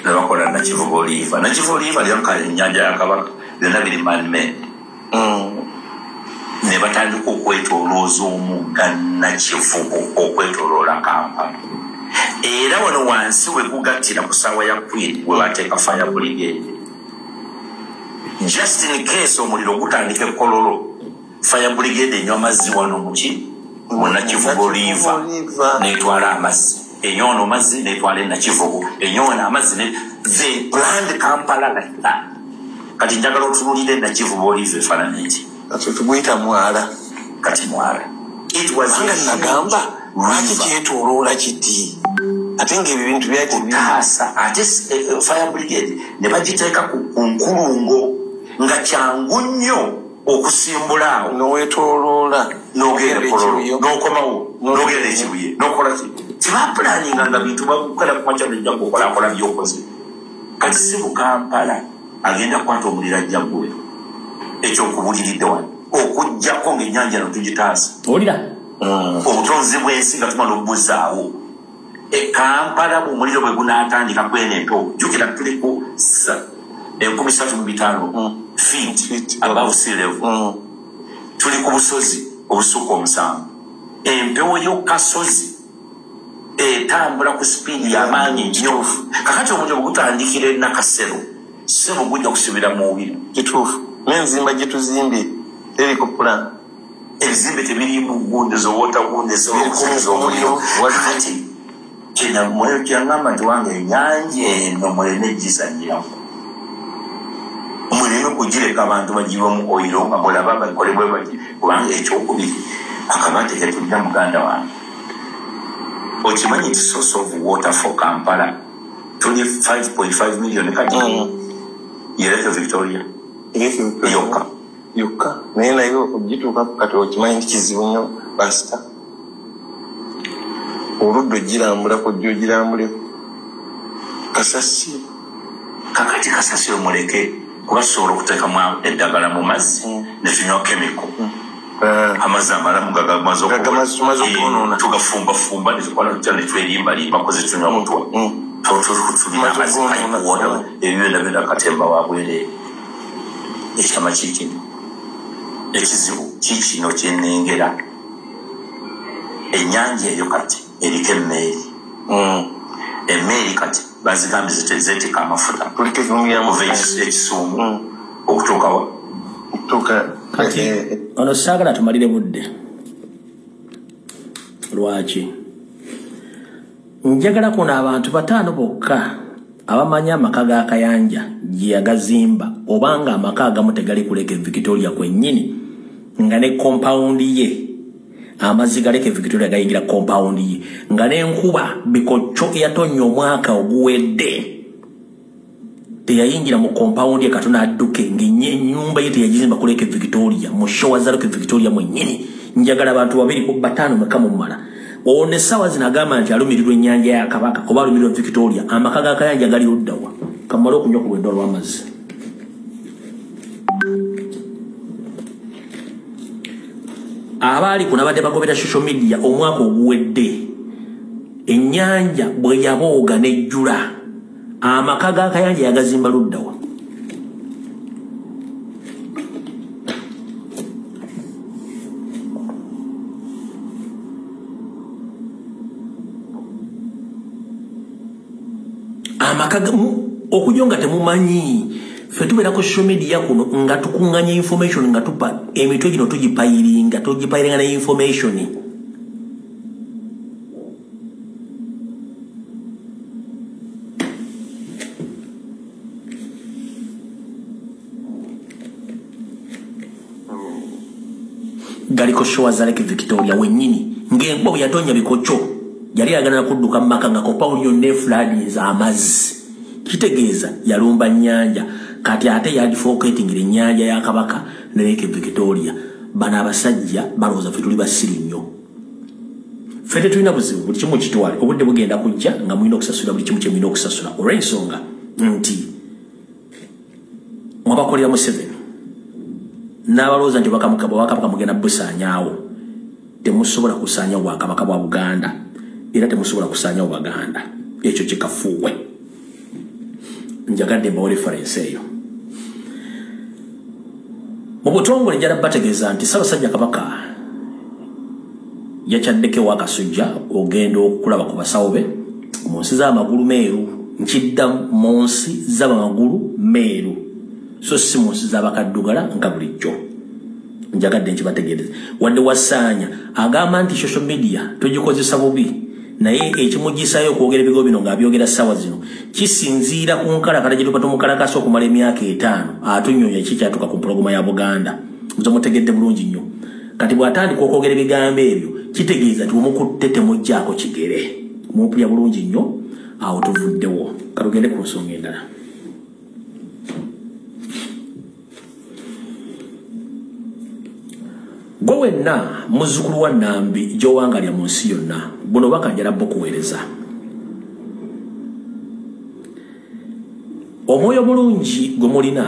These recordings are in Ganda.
nebakola Nakivubo River. Nakivubo River lyonka ennyanja ya Kabaka byonna biri man-made. Ne batandika okwetolooza omugga Nakivubo okwetoloola Kampala. Era wano wansi we gugattira ku ssaawa ya Queen we bateeka fire brigade. Just in case omuliro gutandika Kololo, fire brigade enywa amazzi wano muki mu Nakivubo River n'etwala amazzi. Enyono amazzi n'etwala Nakivubo. Enyono amazzi they planned Kampala like that. Kati njagala otunulire Nakivubo River efaanana eki. Kati tuguyita mwala. Kati mwala. It was nagamba lwaki kyetoloola kiti. Ate ng'ebintu byaki bitaasa ate fire brigade ne bagiteeka ku nkulungo nga kyangu nnyo okusimbula awo n'owetoloola n'ogenda Kololo n'okomawo n'ogenda Ekibuye n'okola ki tibapulaninga nga bintu bakola kumakya nejja kukolakola byokoze. Kati si mu Kampala agenda kukwata omuliro ajja ggwe ekyokubuliridde wano okujjako ng'ennyanja no tugitaasa owulira obutonzi bw'ensi nga tumala obbuzaawo. Kampala omuliro bwe gunaatandika kwenento jjukira tuli ku 3,500 feet above sea level. Tuli ku busozi obusukka 7. Empewo y'okasozi etambula ku sipiidi y'amaanyi nnyo. Kakati omuliro gutandikira e Nakasero sebo gujja kusibira mu biro. Kituufu. N'enzimba gye tuzimbye teriko plan. Ebizimbe tebirimu gunde z'owota gunde z'omuliro. Kakati kina mwoyo kyangamba nti wange ennyanja eno muleme gizanyiramu. Muleme kugireka abantu bagibamu oyiro nga mulaba bakolebwe bati kubanga ekyokubiri akabate ketulina muganda wange. Okimanyi nti source of water for Kampala tuli 5.5 million kati Lake Victoria yokka naye nayo ogituuka kati okimanyi nti kizibu nnyo basita oludda ogirambulako jjo ogirambuleko Kasasi. Kakati Kasasi omuleke kuba tusobola okuteekamu eddagala mu mazzi ne tunywa kemiko. Amazzi amalamu gamaze okunoona tugafumbafumba ne tukola tutya ne twerimbalimba koze tunywa mutwa. Tulina amazzi ayimuwona ebiwenda byonna Katemba wa bwereere. Ekyama kikino ekizibu kikino kyennengera ennyanja eyo kati eriko emmeeri. Emmeeri kati bazigambye zeetika amafuta okuva Ekisuumu okutuuka wa kati ono saagala tumalire budde. Lwaki njagala kuno abantu 5 bokka abamanyi amaka ga Kayanja gye yagazimba obanga amaka agamu tegali ku Lake Victoria kwennyini nga ne compound ye amazzi ga Lake Victoria gayingira compound ye nga n'enkuba bikocco yatonnya omwaka oguwedde teyayingira mu compound ye katona adduke ng'ennyumba ye teyagizimba ku Lake Victoria mu showa za Lake Victoria mwennyini. Njagala abantu 2 ku 5 mweka mumala one sawa zinagamba nti alumirirwa ennyanja ya Kabaka kuba alumirirwa Victoria amaka ga Kayanja gali luddawa kamala okunywa ku lwendo lw'amazzi. Abaali kunabadde bagobera social media omwaka oguwedde ennyanja bwe yabooga n'ejjula amaka ga Kayanja yagazimba luddawa. Okujonga temumanyi ffe tubeera ku social media kuno nga tukunganya information nga tupa emitwe gino tugipayiringa na information. Galiko showa za Lake Victoria wennyini ng'enkuba bwe yatonya bikocco yali yagana kudduka mu maka nga compound yonna flood za amazzi. Kitegeeza yalumba nnyanja kati ate yadifocatingira ennyanja ya Kabaka ne Lake Victoria. Bano abasajja balowooza ffe tuli basiri nnyo. Ffe tetulina buzibu buli kimu kitwale obudde bugenda kujja nga mulina okusasula buli kimu kye mulina okusasula olw'ensonga nti mwabakolera Museveni n'abalowooza nti Bwakabaka mugenda busaanyaawo. Temusobola kusaanyaawo Bwakabaka bwa Buganda era temusobola kusaanyaawo Baganda. Ekyo kikafuuwe. njagadde mbawo reference eyo mu butongole njala bategeeza nti Ssaabasajja Kabaka yakyaddeko akasujja ogenda okulaba ku basawo be mu nsi z'amagulu meeru nkidda mu nsi z'amagulu meeru so si mu nsi z'abakaddugala nga bulijjo njagadde nkibategeereza wadde wasaanya agamba nti social media tugikozesa bubi naye ekimugisayo okwogera ebigo bino ng'abyogera ssaawa zino kisinziira ku nkalakala gye tuba tumukalakasa okumala emyaka 5 atunyonya kikyatuka ku mpologoma ya Buganda mutegedde bulungi nnyo kati bw'atandika okwogera ebigambo ebyo kitegeeza nti omukutte temujjaako kigere mumpulya bulungi nnyo awo tuvuddewo katugende ku nsonga endala gwe wenna muzzukulu wa Nambi gy'owangalya mu nsi yonna buno bakanjala bukuweereza omwoyo mulungi gwe mulina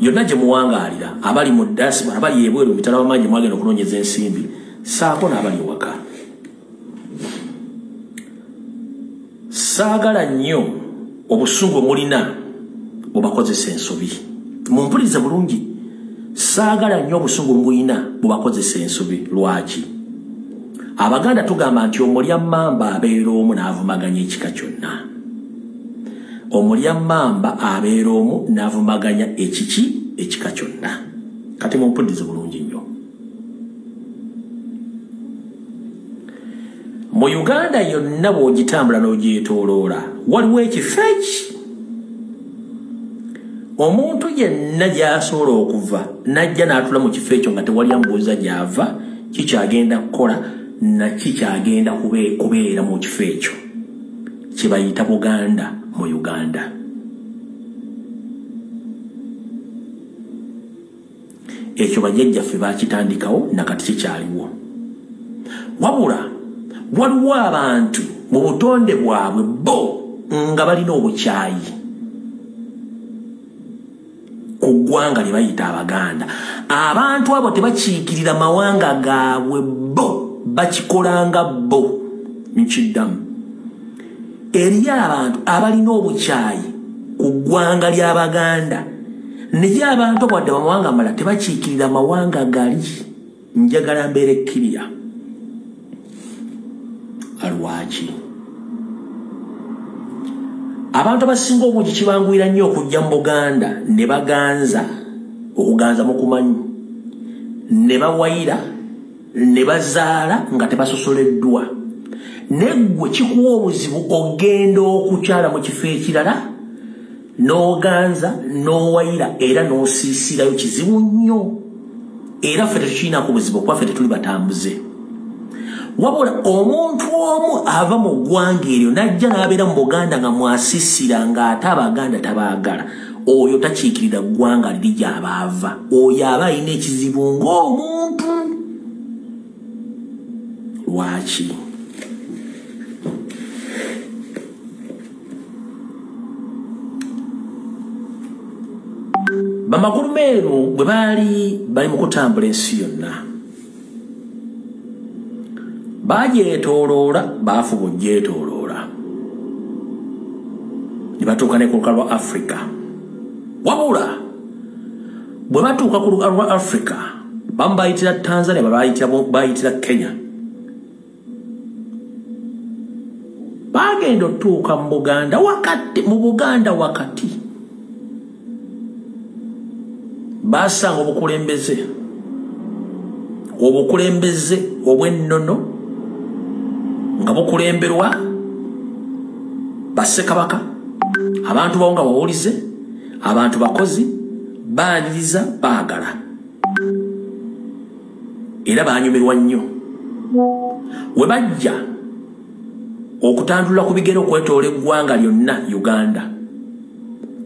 yonna gye muwangaalira abali mu diaspora abali ebweru mu mitala w'amaanyi mwagenda okunoonyeza ensimbi saako n'abali ewaka saagala nnyo obusungu bwe mulina bubakozesa ensobi mumpulirize bulungi saagala nnyo obusungu mbuyina bubakozesa ensobi lwaki Abaganda tugamba nti omulya mmamba abeera omu n'avumaganya ekika kyonna omulya mmamba abeera omu n'avumaganya ekika kyonna kati mumpulirize bulungi nnyo mu Uganda yonna bw'ogitambula n'ogyetooloola waliwo ekifo eki omuntu yenna gy'asobola okuva n'ajja n'atula mu kifo ekyo nga tewali ambuuza gy'ava kikyagenda kukola na kikyagenda kubeera mu kifo ekyo kye bayita Buganda mu Uganda ekyo bajjajjaffe baakitandikawo nakati kikyaliwo wabula waliwo abantu mu butonde bwabwe bo nga balina obukyayi ku ggwanga lye bayita Abaganda abantu abo tebakiikirira mawanga gaabwe bo bakikolanga bo nkiddamu eriyo abantu abalina obukyayi ku ggwanga ly'Abaganda naye abantu wadde bamawanga mala tebakiikirira mawanga gali njagala mbeere ekkirira alwaki abantu abasinga obungi kibanguyira nnyo okujja mu Buganda ne baganza okuganza mukumanyi ne bawayira ne bazaala nga tebasosoleddwa neggwe kikuwa obuzibu ogenda okukyala mu kifo ekirala n'oganza n'owayira era n'osiisirayo kizibu nnyo era ffe tetukiinaku buzibu okuba ffe tetuli batambuze wabula omuntu omu ava mu ggwanga eryo n'ajja n'abeera mu Buganda nga mwasiisira ng'ate Abaganda tabaagala oyo takiikirira ggwanga liri gy'aba ava oyo aba alina ekizibu ng'omuntu lwaki bamakulu meeru bwe bali mu kutambula ensi yonna bagyetooloola baafuba ogyetooloola ne batuuka ne ku lukalu lwa Africa wabula bwe batuuka ku lukalu lwa Africa bamu bayitira Tanzania bayitira Kenya bagenda otuuka mu Buganda wakati basanga obukulembeze obw'ennono nga bukulemberwa Bassekabaka abantu bawo nga bawulize abantu bakozi baaniriza baagala era baanyumirwa nnyo we bajja okutandula ku bigere okwetoola eggwanga lyonna Uganda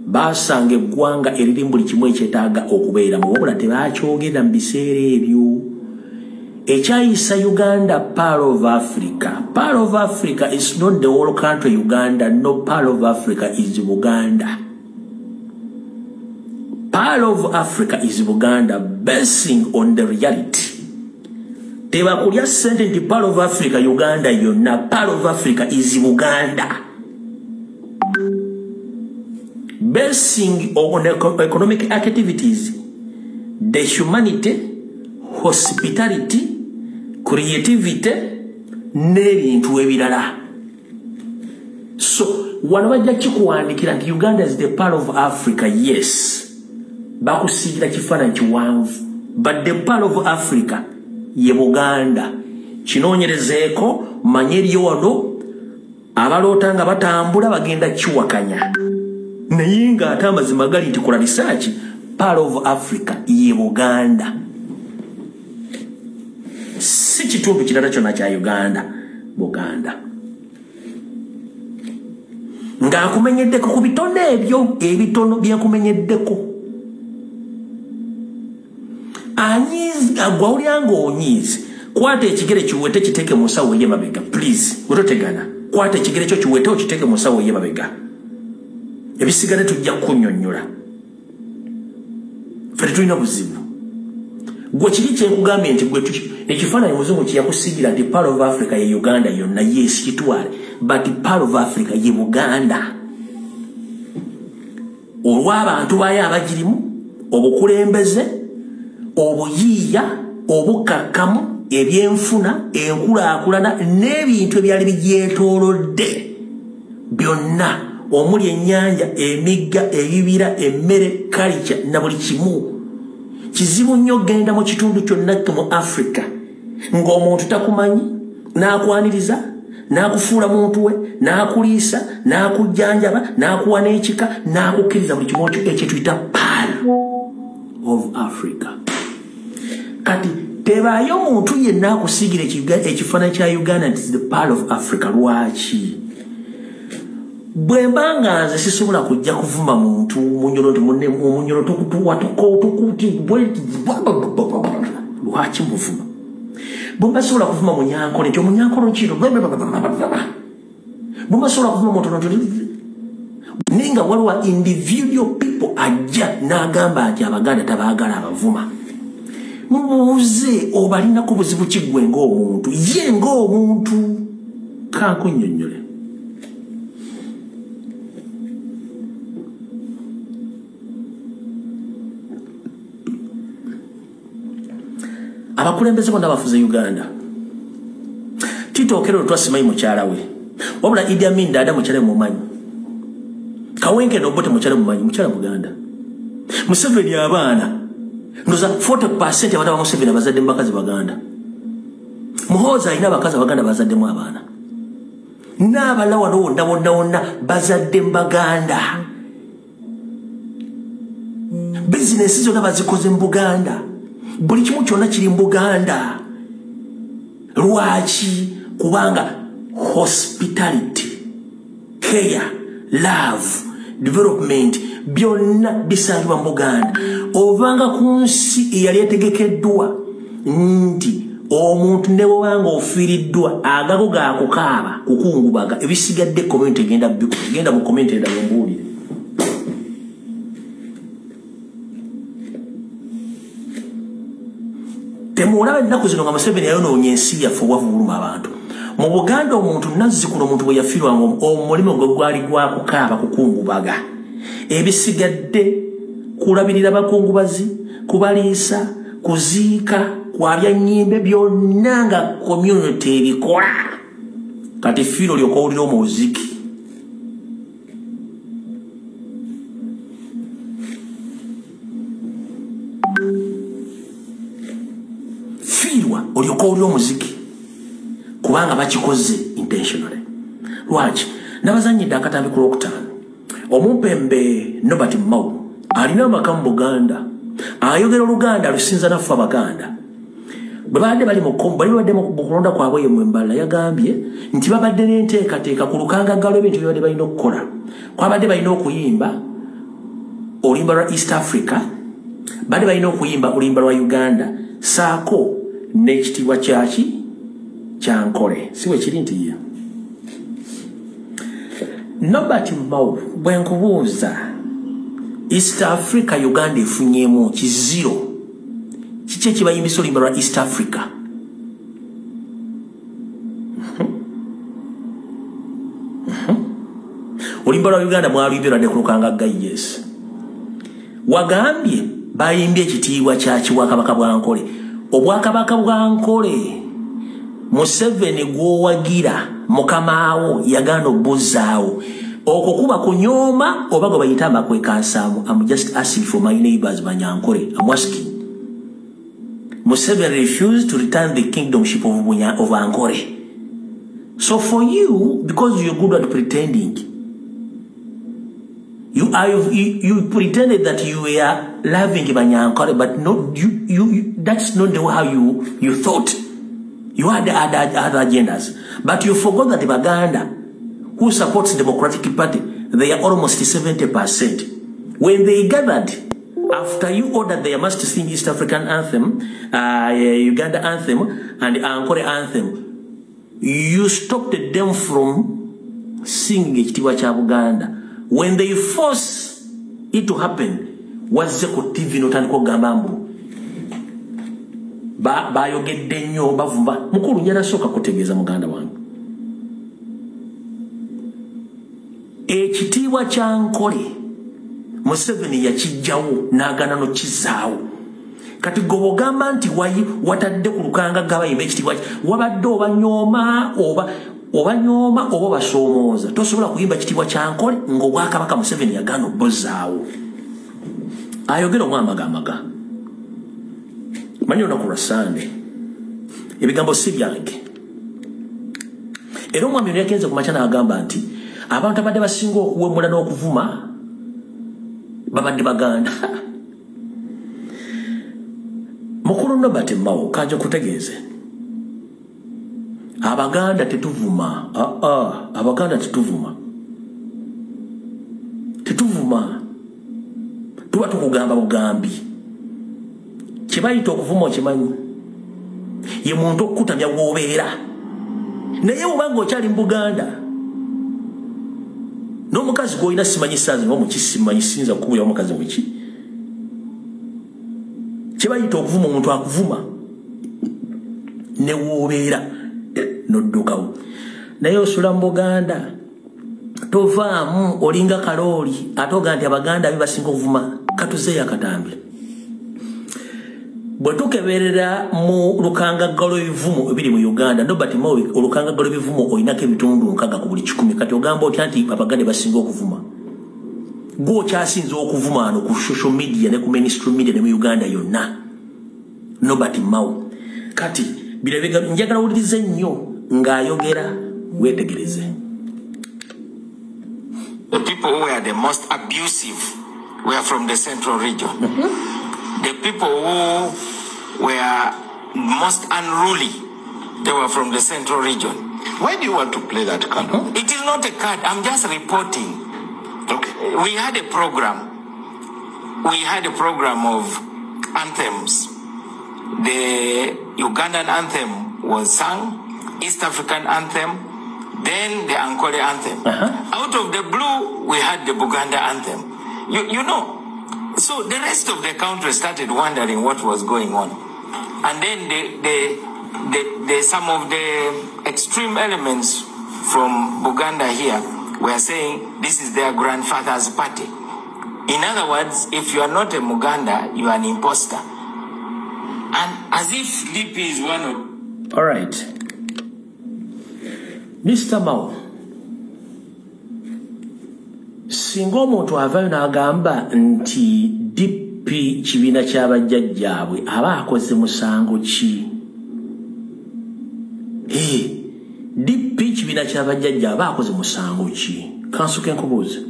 basanga eggwanga eriri buli kimu ekyetaaga okubeeramu wabula tebaakyogera mu biseera ebyo ekyayisa Uganda Pearl of Africa. Pearl of Africa is not the whole country Uganda. No, Pearl of Africa is Buganda. Pearl of Africa is Buganda, basing on the reality. Tebakulya sente nti Pearl of Africa Uganda yonna. Pearl of Africa is Buganda. basing on economic activities, the humanity, hospitality, creativity, n'ebintu ebirala. So, wanabajja kikuwandikira nti Uganda is the part of Africa, yes. Bakusigira kifaananyi kiwanvu. But the part of Africa, ye Buganda. Kinoonyerezeeko, manye eriyo wano, abaloota nga batambula bagenda kiwakanya. Naye ng'ate amazima gali nti kola research, part of Africa, ye Buganda. Si kitundu kirala kyonna kya Uganda, Buganda. Ng'akumenyeddeko ku bitono ebyo, ebitono byakumenyeddeko. Anyizi, agwawulyanga onyizi. Kwata ekigere kiwete kiteke mu nsawo y'emabega, please. Ototegana. Kwata ekigere kyo kiwete okiteke mu nsawo y'emabega. Ebisigale tujja kunnyonnyola. Ffe tetulina buzibu. Gwe kiri kyenkugambye nti gwe ekifaananyi muzungu kyeyakusigira nti part of Africa ye Uganda yonna, yes kitwale, but part of Africa ye Buganda. Olw'abantu bayo abagirimu, obukulembeze, obuyiiya, obukakkamu, ebyenfuna, enkulaakulana, n'ebintu ebyali bigyetoolodde byonna, omuli ennyanja, emigga, ebibira, emmere, culture na buli kimu. Kizibu nnyo genda mu kitundu kyonna mu Africa ng'omuntu takumanyi, n'akwaniriza, n'akufuula muntu we, n'akuliisa, n'akujjanjaba, n'akuwa n'ekika, n'akukkiriza buli kimu ekyo tuyita part of Africa. Kati tebaayo muntu yenna akusigira ekifaananyi kya Uganda nti the part of Africa. Lwaki? Bwe mba nga nze sisobola kujja kuvuma muntu munyolo nti munne omunyolo tukuti lwaki muvuma? Bwe mba sobola kuvuma Munyankole nti Omunyankole kino bwe mba sobola kuvuma muntu ninga waliwo individual people ajja n'agamba nti Abaganda tabaagala abavuma. Mubuuze obalinako buzibu kiggwe ng'omuntu, ye ng'omuntu. Kankunnyonnyole. Abakulembeze bonna bafuze Uganda. Tito Okello twasimayi mukyala we. Wabula Idi Amin Dada mukyala mumanyi. Kawenke Obote mukyala mumanyi, mukyala Buganda. Museveni abaana. Ndoza 40% y'abaana ba Museveni bazadde mu bakazi Baganda. Muhoozi alina abakazi Baganda bazaddemu abaana. N'abala wano wonna bazadde mu Baganda. Bizinesi zonna bazikoze mu Buganda. Buli kimu kyonna kiri mu Buganda. Lwaki? Kubanga hospitality, care, love, development byonna bisangibwa mu Buganda. Ovanga ku nsi eyali etegekeddwa nti omuntu ne bw'obanga ofiiriddwa agago gaakukaaba kukungubaga, ebisigadde community genda mu community endala ombuulire. Temulaba ennaku zino nga Museveni yayonoonya ensi yaffe obwavubuluma abantu. Mu Buganda omuntu nazzikuno omuntu bwe yafiirwanga omulimo gwe gwali gwakukaaba kukungubaga. Ebisigadde kulabirira bakungubazi, kubaliisa, kuziika, kwabya nnyimbe byonna nga community ebikola. Kati fiiro lyokka owulira omuziki. Olyoka oli omuziki kubanga bakikoze intentionally. Lwaki? Nabazanyidde akatambi ku Lwokutaano. Omumpembe Nobert Mao alina amaka mu Buganda, ayogera Oluganda lusinza naffe Abaganda. Bwe babadde bali mu kulonda kwabwe ye Mwembala yagambye nti babadde n'enteekateeka ku lukangaggalo ebintu bye babadde balina okukola. Kwabadde balina okuyimba oluyimba lwa East Africa, badde balina okuyimba oluyimba lwa Uganda, saako n'ekitiibwa kyaki kyankole. Si bwe kiri nti ye Nobert Mao bwe nkubuuza East Africa Uganda efunyeemu kiziro kiki ekibayimbisa oluyimba lwa East Africa? Olimbala Uganda mwalibira ne kulukanga gayes. Wagambye bayimbye ekitiibwa kya Kiwakabaka Bwankole. Obwakabaka Bwankole Museveni gwowagira mukamaawo yagano buzaawo. Oko kuba kunyoma obago bayita amakwekansamu. I'm just asking for my neighbors Banyankole. I'm asking. Museveni refused to return the kingdomship of Ankole. So for you, because you're good at pretending, you pretended that you were loving Banyankole, but no, that's not how you thought. You had other agendas. But you forgot that Baganda, who supports the Democratic Party, they are almost 70%. When they gathered, after you ordered they must sing East African anthem, Uganda anthem, and Ankole anthem, you stopped them from singing Ekitiibwa kya Buganda. When they force it to happen, wazze ku TV notandika okugamba mbu bayogedde nnyo bavuma mukulu njala soka kutegeeza muganda wange. Ekitiibwa kya Ankole Museveni yakijjawo n'agaana n'okizaawo. Kati gobogamba nti watadde ku lukanga gabayimba ekitiibwa wabadde obanyooma oba basoomooza. Tosobola kuyimba ekitiibwa kya Ankole ng'Obwakabaka Museveni yagaana obbozaawo. Ayogera omwamagamaga. Manyi olunaku lwa Sande ebigambo si byange. Era omwami ono yagenze ku makya n'agamba nti abantu abadde basinga okuwemula n'okuvuma babadde Baganda. Mukulu Nobert Mao kanje kutegeeze. Abaganda tetuvuma. Abaganda tetuvuma. Tetuvuma. Tuba tukugamba bugambi. Kibayita okuvuma okimanyi. Ye muntu okukutamya w'obeera. Naye obanga okyali mu Buganda. N'omukazi gw'olina simanyi saazi oba mukisimanyi sinza kubuya omukazi wiki. Kibayita okuvuma omuntu akuvuma. Ne w'obeera n'oddukawo. Naye osula mu Buganda. Tovaamu olinga kalooli atoga nti Abaganda basinga okuvuma katuzeeyo akatambi. Bwe tukeberera mu lukangaggalo ebivumo ebiri mu Uganda, Nobert Mao olukangaggalo ebivumo olinako ebitundu nkaga ku buli 10. Kati ogamba otya nti Abaganda basinga okuvuma. Gwo kyasinze okuvuma ano ku social media ne ku mainstream media ne mu Uganda yonna. Nobert Mao. Kati bilebega njagala ulirize nnyo ng'ayogera wetegereze. The people who were the most abusive were from the central region. The people who were most unruly, they were from the central region. Why do you want to play that card? It is not a card. I'm just reporting. Okay. We had a program. We had a program of anthems. The Ugandan anthem was sung, East African anthem, then the Ankole anthem. Out of the blue, we had the Buganda anthem. You know, so the rest of the country started wondering what was going on. And then some of the extreme elements from Buganda here were saying this is their grandfather's party. In other words, if you are not a Muganda, you are an imposter. And as if DP is one of... All right. Mr. Mao, singa omuntu avaayo n'agamba nti DP kibiina ky'abajjajjaabwe aba akoze musango ki? DP kibiina ky'abajjajjaabwe aba akoze musango ki? Kansuke nkubuuze.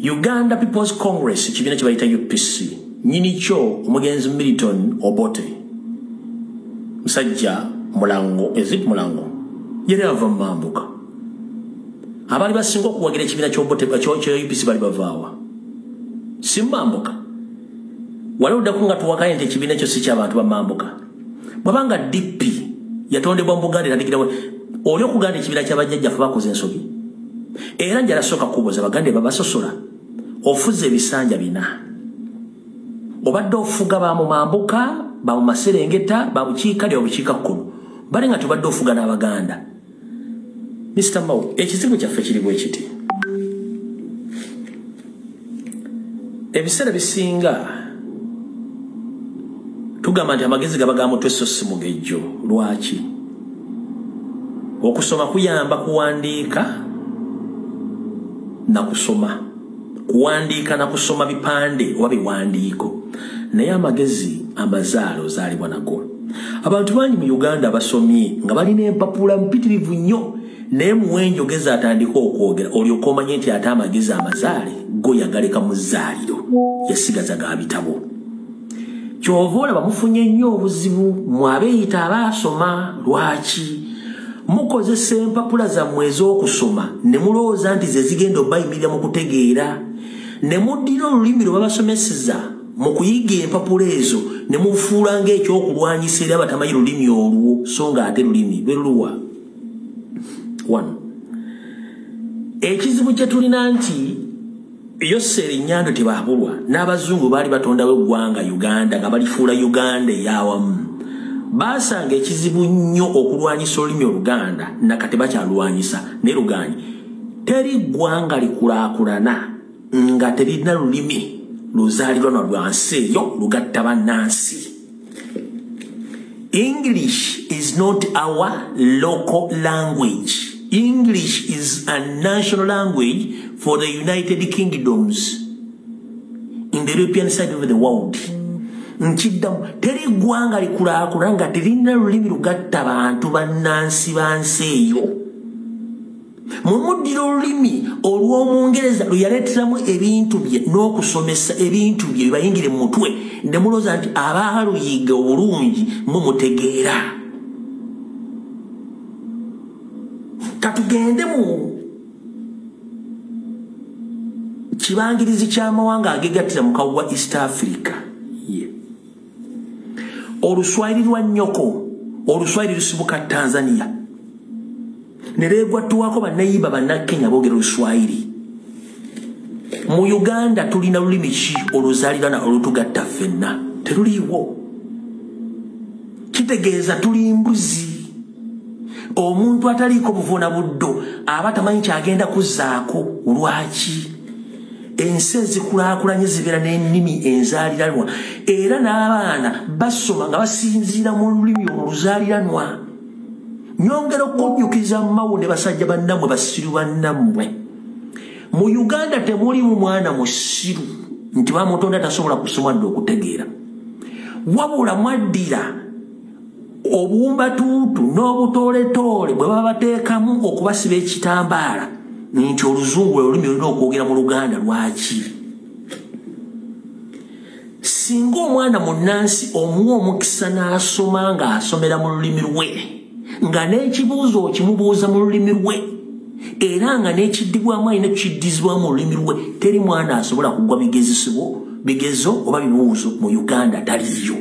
Uganda People's Congress kibiina kye bayita UPC nyini kyo omugenzi Milton Obote musajja Mulango Mulango yali ava Mambuka. Abali basinga okuwagira ekibiina ky'Obote kya UPC bali bavaawa si Mambuka. Wali oddako nga tuwakaye nti ekibiina ekyo si ky'abantu ba Mambuka. Bwabanga DP yatondebwa mu Buganda erandikira oli okuganda ekibiina ky'abajjajjaffe bakoze ensobi era njala sooka kubuuza Baganda babasosola ofuze ebisanja bina obadde ofuga ba mu Mambuka ba mu Maserengeta ba bukiika lya bukiikakkono bali nga tubadde ofuga n'Abaganda. Mr. Mao, ekizibu kyaffe kiri bwe kiti ebiseera bisinga tugamba nti amagezi gaba ga mutwe so si mugejjo. Lwaki? Okusoma kuyamba kuwandiika na kusoma. Kuwandiika na kusoma bipande oba biwandiiko. Naye amagezi amazaalo zaalibwa nago. Abantu bangi mu Uganda basomye nga balina empapula mpitirivu nnyo. Naye muwenjogeza atandika okwogera olyoka omanye nti ate amagezi amazaale go yagaleka mu zzaaliro yasigaza ga bitabo. Kyova olaba mufunye nnyo obuzibu mwabeeyita abaasoma. Lwaki? Mukozesa empapula zammwe ez'okusoma ne mulowooza nti ze zigenda obayimirira mu kutegeera, ne muddira olulimi lwe babasomeseza mu kuyiga empapula ezo ne mufuula ng'ekyokulwanyisa era batamanyi lulimi olwo so nga ate lulimi lweluwa. Ekizibu kye tulina nti Yoseri Nnyando tebaabulwa n'abazungu baali batondawo eggwanga Uganda nga balifuula Uganda ey'awamu. Baasanga ekizibu nnyo okulwanyisa olulimi Oluganda nakati bakyalwanyisa. Naye luganyi teri ggwanga likulaakulana nga terina lulimi luzaalirwa lwa nsi eyo lugatta bannansi. English is not our local language. English is a national language for the United Kingdoms in the European side of the world. Nchiddamu teri ggwanga likulaakulana nga terina lulimi lugatta bantu bannansi bansi eyo. Mumuddira olulimi olw'Omungereza lwe yaleeteramu ebintu bye n'okusomesa ebintu bye bibayingire mu mutwe ne mulooza nti abaaluyiga obulungi mumutegeera. Katugende mu kibangirizi ky'amawanga agegattira mu kawu wa East Africa. Oluswayiri lwa nnyoko, oluswayiri lusibuka Tanzania. Ne leegwattuwako bannayiba bannakenya boogera oluswayiri. Mu Uganda tulina lulimi ki oluzaalirana olutugatta ffenna? Teruliiwo. Kitegeeza tuli mbuzi. Omuntu ataliiko buvuuna buddo aba tamanyi kyagenda kuzzaako. Lwaki? Ensi ezikulaakulanye zibeera n'ennimi enzaaliranwa era n'abaana basoma nga basinziira mu lulimi oluzaaliranwa. Nyongera okujjukiza mawu ne basajja bannammwe basiru bannammwe. Mu Uganda temuli mwana musiru nti bamutonda tasobola kusoma ddwe okutegeera. Wabula mwaddira obuwumbatuutu n'obutooletoole bwe baba bateekamu okubasiba ekitambaala nti oluzungu olulimi olina okwogera mu Luganda. Lwaki? Singa omwana munnansi omuwa omukisa n'asoma ng'asomera mu lulimi lwe nga n'ekibuuzo okimubuuza mu lulimi lwe era nga n'ekiddibwamu alina kiddizibwamu mu lulimi lwe, teri mwana asobola kugwa bigezo oba bibuuzo mu Uganda taliyo.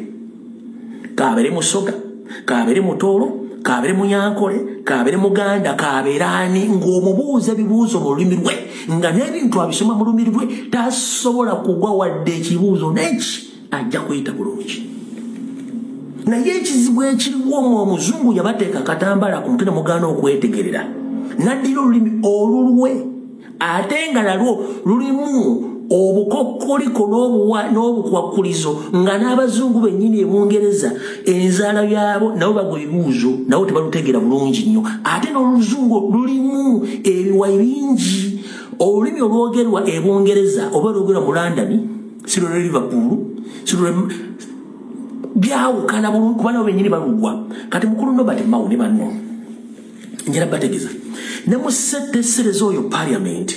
Kaabere Musoga, kaabere Mutoolo, kaabere Munyankole, kaabere Muganda, kaabere ani ng'omubuuza ebibuuzo mu lulimi lwe nga n'ebintu abisoma mu lulimi lwe tasobola kugwa wadde ekibuuzo n'eki ajja kuyita bulungi. Naye ekizibu ekiriwo omuzungu yabateeka akatambaala ku mutwe ne mugaana okwetegerera. Naddira olulimi olulwe ate nga nalwo lulimu obukokkoliko n'obukwakkulizo nga n'abazungu bennyini ebungereza enzaala byabo nabo bagwa ebibuuzo nabo tebalutegeera bulungi nnyo. Ate n'oluzungu lulimu ebiwayi bingi. Olulimi olwogerwa ebungereza oba olwogerwa mu London si lwe Liverpool si lwe byawukana bulungi kuba nabo bennyini balugwa. Kati mukulu Nobert Mao ne banno njala bategeeza ne mu setteesereza oyo Parliament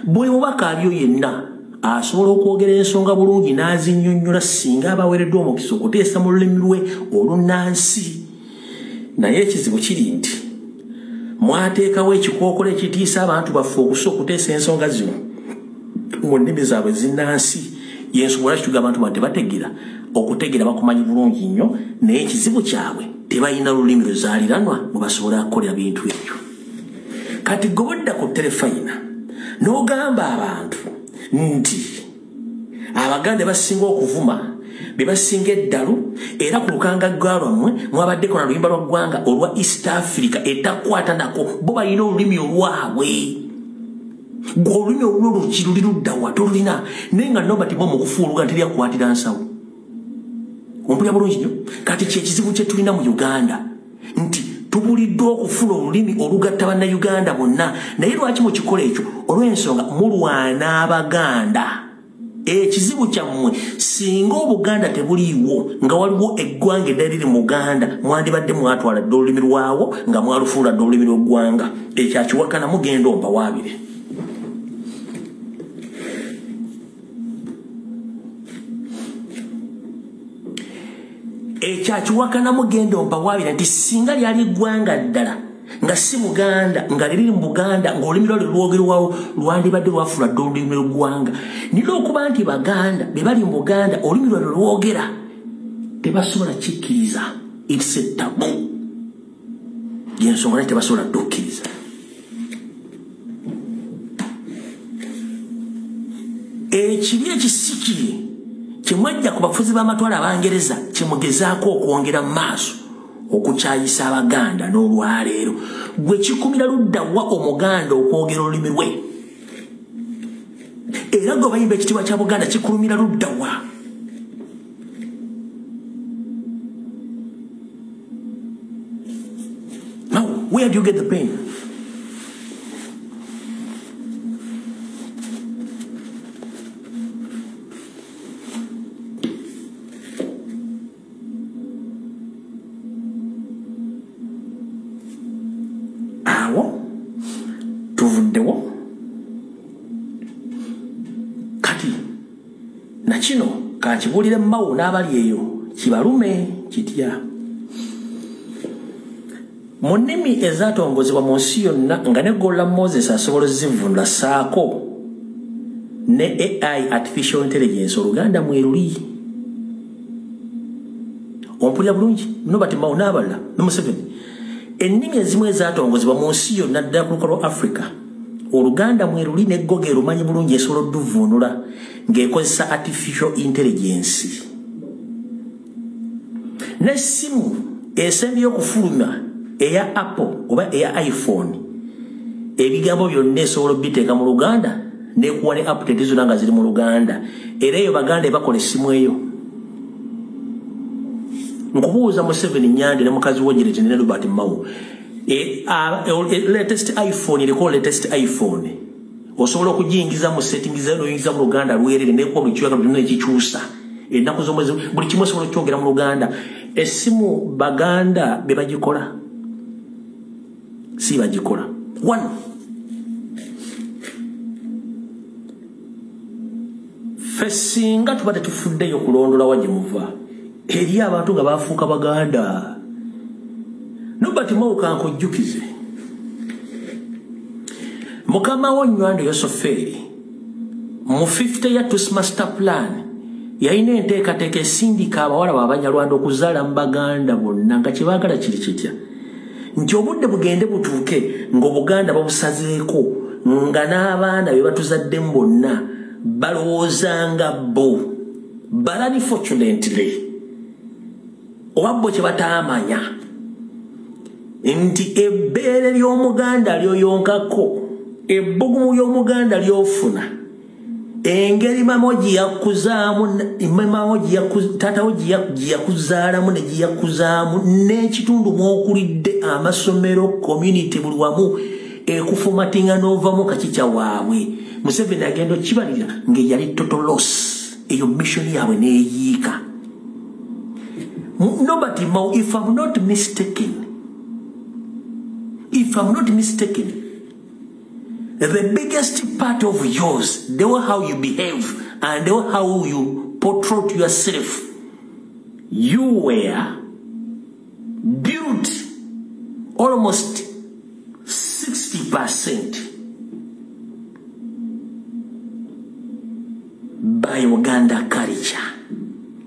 buli mubaka aliyo yenna asobola okwogera ensonga bulungi n'azinnyonnyola singa abaweereddwa omukisa okuteesa mu lulimi lwe olunnansi. Naye ekizibu kiri nti mwateekawo ekikookolo ekitiisa abantu baffe okusa okuteesa ensonga zino mu nnimi zaabwe zinnansi. Y'ensonga lwaki tugamba abantu tebategeera okutegeera bakumanyi bulungi nnyo naye ekizibu kyabwe tebalina lulimi luzaaliranwa mwe basobola kukolera bintu ebyo. Kati gobodda ku terefayina n'ogamba abantu nti Abaganda basinga okuvuma be basinga eddalu era ku lukanga lwammwe mwabaddeko na luyimba lwa ggwanga olwa East Africa etakwata nako bo balina olulimi olwabwe. Golulimi olululu kirulirudda wa tolulina nenga nobati mo mukufuuluga nteri akwatira nsawo. Ompulira bulungi nnyo kati kyekizibu kye tulina mu Uganda nti tubuliddwa okufula olulimi olugatta bannayuganda bonna naye lwaki mu kikola ekyo olw'ensonga mulwana Abaganda. Ekizibu kyammwe singa Obuganda tebuliiwo nga waliwo eggwanga eddala liri mu Uganda mwandibadde mwatwala dde olulimi lwawo nga mwalufuula dde olulimi lw'eggwanga. Ekyo akiwakana mugenda ompawaabire. Ekyakiwakana mugenda ompawaabire nti singa lyali eggwanga ddala nga si Buganda nga liri mu Buganda ng'olulimi lwali lwogerwawo lwandibadde lwafuula dde olulimi lw'eggwanga. Nira okuba nti Baganda be bali mu Buganda olulimi lwali lwogera tebasobola kikkiriza. It's a taboo. Y'ensonga naye tebasobola dde okkiriza. Ekibi ekisikire kimwajja ku bafuzi b'amatwale Abangereza kimugezaako okwongera mu maaso okukyayisa Abaganda n'olwaleero gwe kikumira ludda wa Omuganda okwogera olulimi lwe era gwe bayimba ekitiibwa kya Buganda kikulumira ludda wa. Now where do you get the pain? Tuvuddewo kati na kino kakibuulire mbawo n'abali eyo kibalume kitya. Mu nnimi ezaatongozebwa mu nsi yonna nga ne Golla Moses asobola zivunula saako ne AI artificial intelligence Oluganda mweruli. Ompulira bulungi Nobati Mao n'abalala ne Museveni. Ennimi ezimu ezaatongozebwa mu nsi yonna ddala ku lukalu Africa Oluganda mweruli n'eggoga erumanyi bulungi esobola odduvvuunula ng'ekozesa artificial intelligence. N'essimu esembye okufuluma eya Apple oba eya iPhone ebigambo byonna esobola obbiteeka mu Luganda n'ekuwa ne update zonna nga ziri mu Luganda era eyo Baganda ebakola essimu eyo. Nkubuuza Museveni Nyande ne mukazi w'Ogereti ne Robert Mao latest iPhone eriko latest iPhone osobola okugiyingiza mu settings zeno oyingiza mu Luganda lwerere n'ekuwa buli kiwaka byonna ekikyusa ennaku z'omwezi buli kimu osobola okyogera mu Luganda. Essimu Baganda be bagikola si bagikola. One fesinga tuba tetufuddeyo kulondola wajje muva eri abantu nga bafuuka Baganda. Nobati Mao kankujjukize mukama wo Nywando Yosoferi mu 50 ya Tusi Master Plan yalina enteekateeka esindika abawala b'Abanyarwanda okuzaala mu Baganda bonna nga kyebaagala kiri kitya nti obudde bugende butuuke ng'Obuganda babusazeeko nga n'abaana be batuzaddemu bonna balowoozanga bo balani fortunately oba bo kye bataamanya nti ebbeere ly'Omuganda lyoyonkako ebbugumu ly'Omuganda lyofuna engeri mama giyakuzaamu taatawo giyakuzaalamu ne giyakuzaamu n'ekitundu mw'okulidde amasomero community buli wamu ekufumatinga n'ovamu kakikya waabwe. Museveni agenda okibalira ng'eyali total loss eyo mission yaabwe n'eyiika. Nobati Mao, if I'm not mistaken, the biggest part of yours, the way how you behave and the way how you portray yourself, you were built almost 60% by Uganda culture.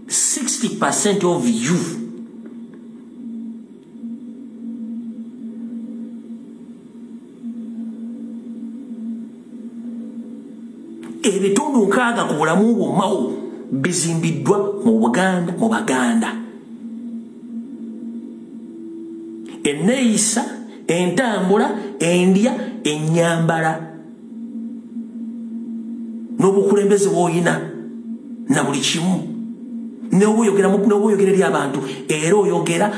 60% of you ebitundu nkaaga ku bulamu bwommawo bizimbiddwa mu Buganda mu Baganda. Enneeyisa, entambula, endya, ennyambala n'obukulembeze bw'oyina na buli kimu n'obuyogera eri abantu era oyogera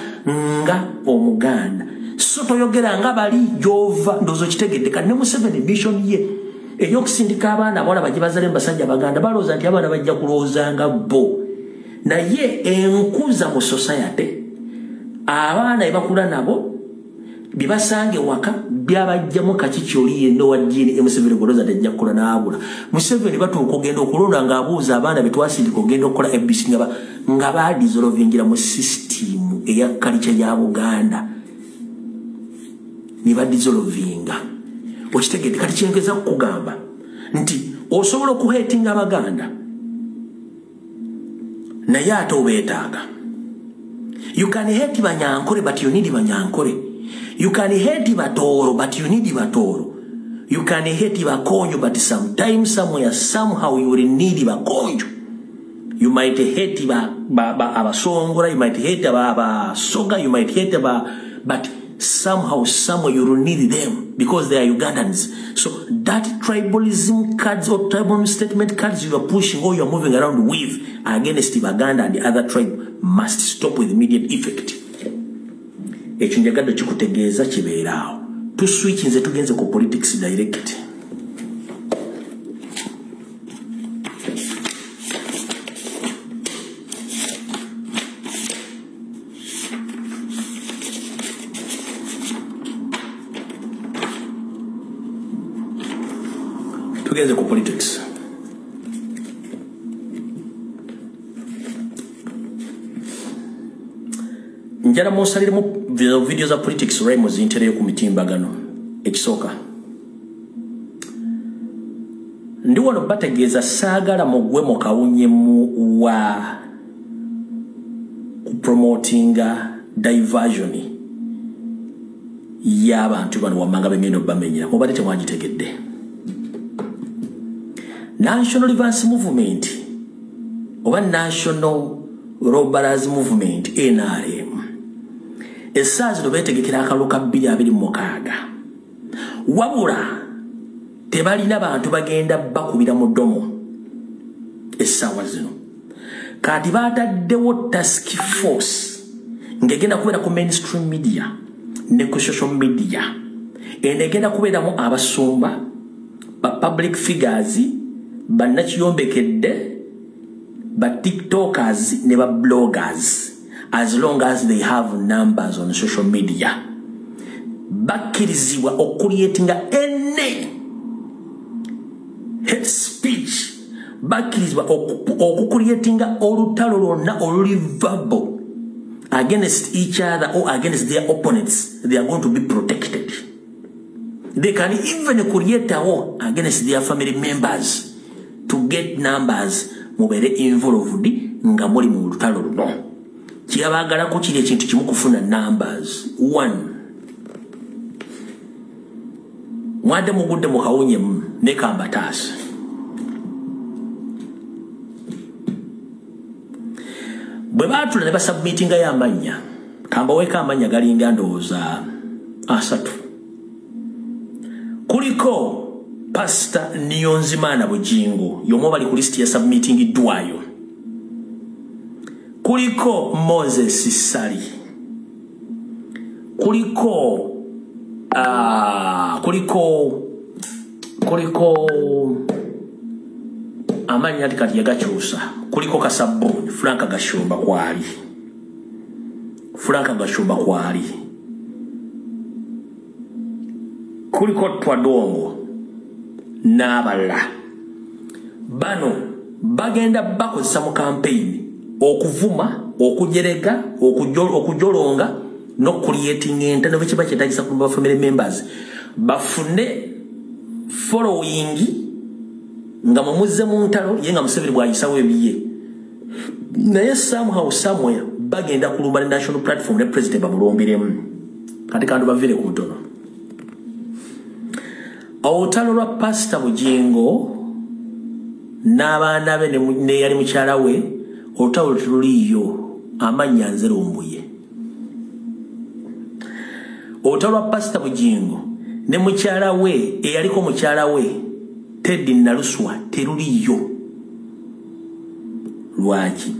nga Omuganda so toyogera nga bali gy'ova ndowooza okitegedde kati ne Museveni mission ye ey'okusindika abaana abawala bajje bazale mu basajja Baganda balowooza nti abaana bajja kulowooza nga bo naye enkuza mu society abaana ebakula nabo bibasange waka byabajjamu kakiki oli yenna wajjini Museveni golooza tajja kukola n'abula Museveni batuuka ogenda okulonda ng'abuuza abaana betwasindika ogenda okukola ABC nga badizolovingira mu system eya culture ya Buganda ne badizolovinga okitegedde kati kyengeza kukugamba nti osobola okuheetinga Abaganda naye ate obeetaaga you can hate Banyankole but you need Banyankole. You can hate Batoro, but you need Batoro. You can hate Bakonyo, but sometimes, somewhere, somehow, you will need Bakonyo. You might hate Abasongora, you might hate Soga, you might hate but somehow, somewhere, you will need them because they are Ugandans. So that tribalism cards or tribal statement cards you are pushing or you are moving around with against Uganda and the other tribe must stop with immediate effect. Ekyo njagadde kikutegeeza kibeeraawo tuswitch nze tugenze ku politics direct tugenze ku politics njala musaliremu video za politics remo zintereyo ku mitimbagano ekisooka ndi wano bategeeza saagala mugwe mu kawunyemu wa promotinga diversion y'abantu bano wammanga bengenda obamenyera mubadde temwagitegedde National Advance Movement oba National Robbers Movement NRM essaazi betegekera akalulu ka 2026 wabula tebalina bantu bagenda bakubira mu ddomo essaawa zino kati bataddewo task force ngegenda kubeera ku mainstream media ne ku social media enegenda kubeeramu abasumba ba public figures bannakiyombekedde ba tiktokers ne ba bloggers as long as they have numbers on social media bakirizibwa okuliyetinga ene hate speech bakirizibwa okukuliyetinga olutalo lwonna olulivable against each other or against their opponents. They are going to be protected. They can even create a war against their family members to get numbers mubere involved nga muli mu lutalo luno. Kiyabagala ko kiri ekintu kimu kufuna numbers. 1. Mwade mugudde mu kawunye ne kambatasi. Bwe batula ne basubmitinga y'amanya kamba weka amanya galinga ndowooza asatu kuliko Pastor Niyonzimana Bujingo yomo bali ku list ya submitting dwayo kuliko Moses Sali kuliko amanya kati yagakyusa kuliko Kasabuni Franka Gashumba kwali kuliko Twadongo n'abalala bano bagenda bakozesa mu campaign okuvuma okujerega okujolonga no creating internet kiba kyetagisa ku family members bafune following nga mumuze mu ntalo yenga Museveni bwayisawo ebiye naye somehow somewhere bagenda kulumba ne national platform ne president bamulombiremu kati kandu bavire ku ntono awutalo lwa Pastor Bujingo n'abaana be ne yali mukyala we olutalo tuliyo amanya nzerumbuye olutalo lwa Pastor Bujingo ne mukyala we eyaliko mukyala we Teddy Naluswa teruliyo. Lwaki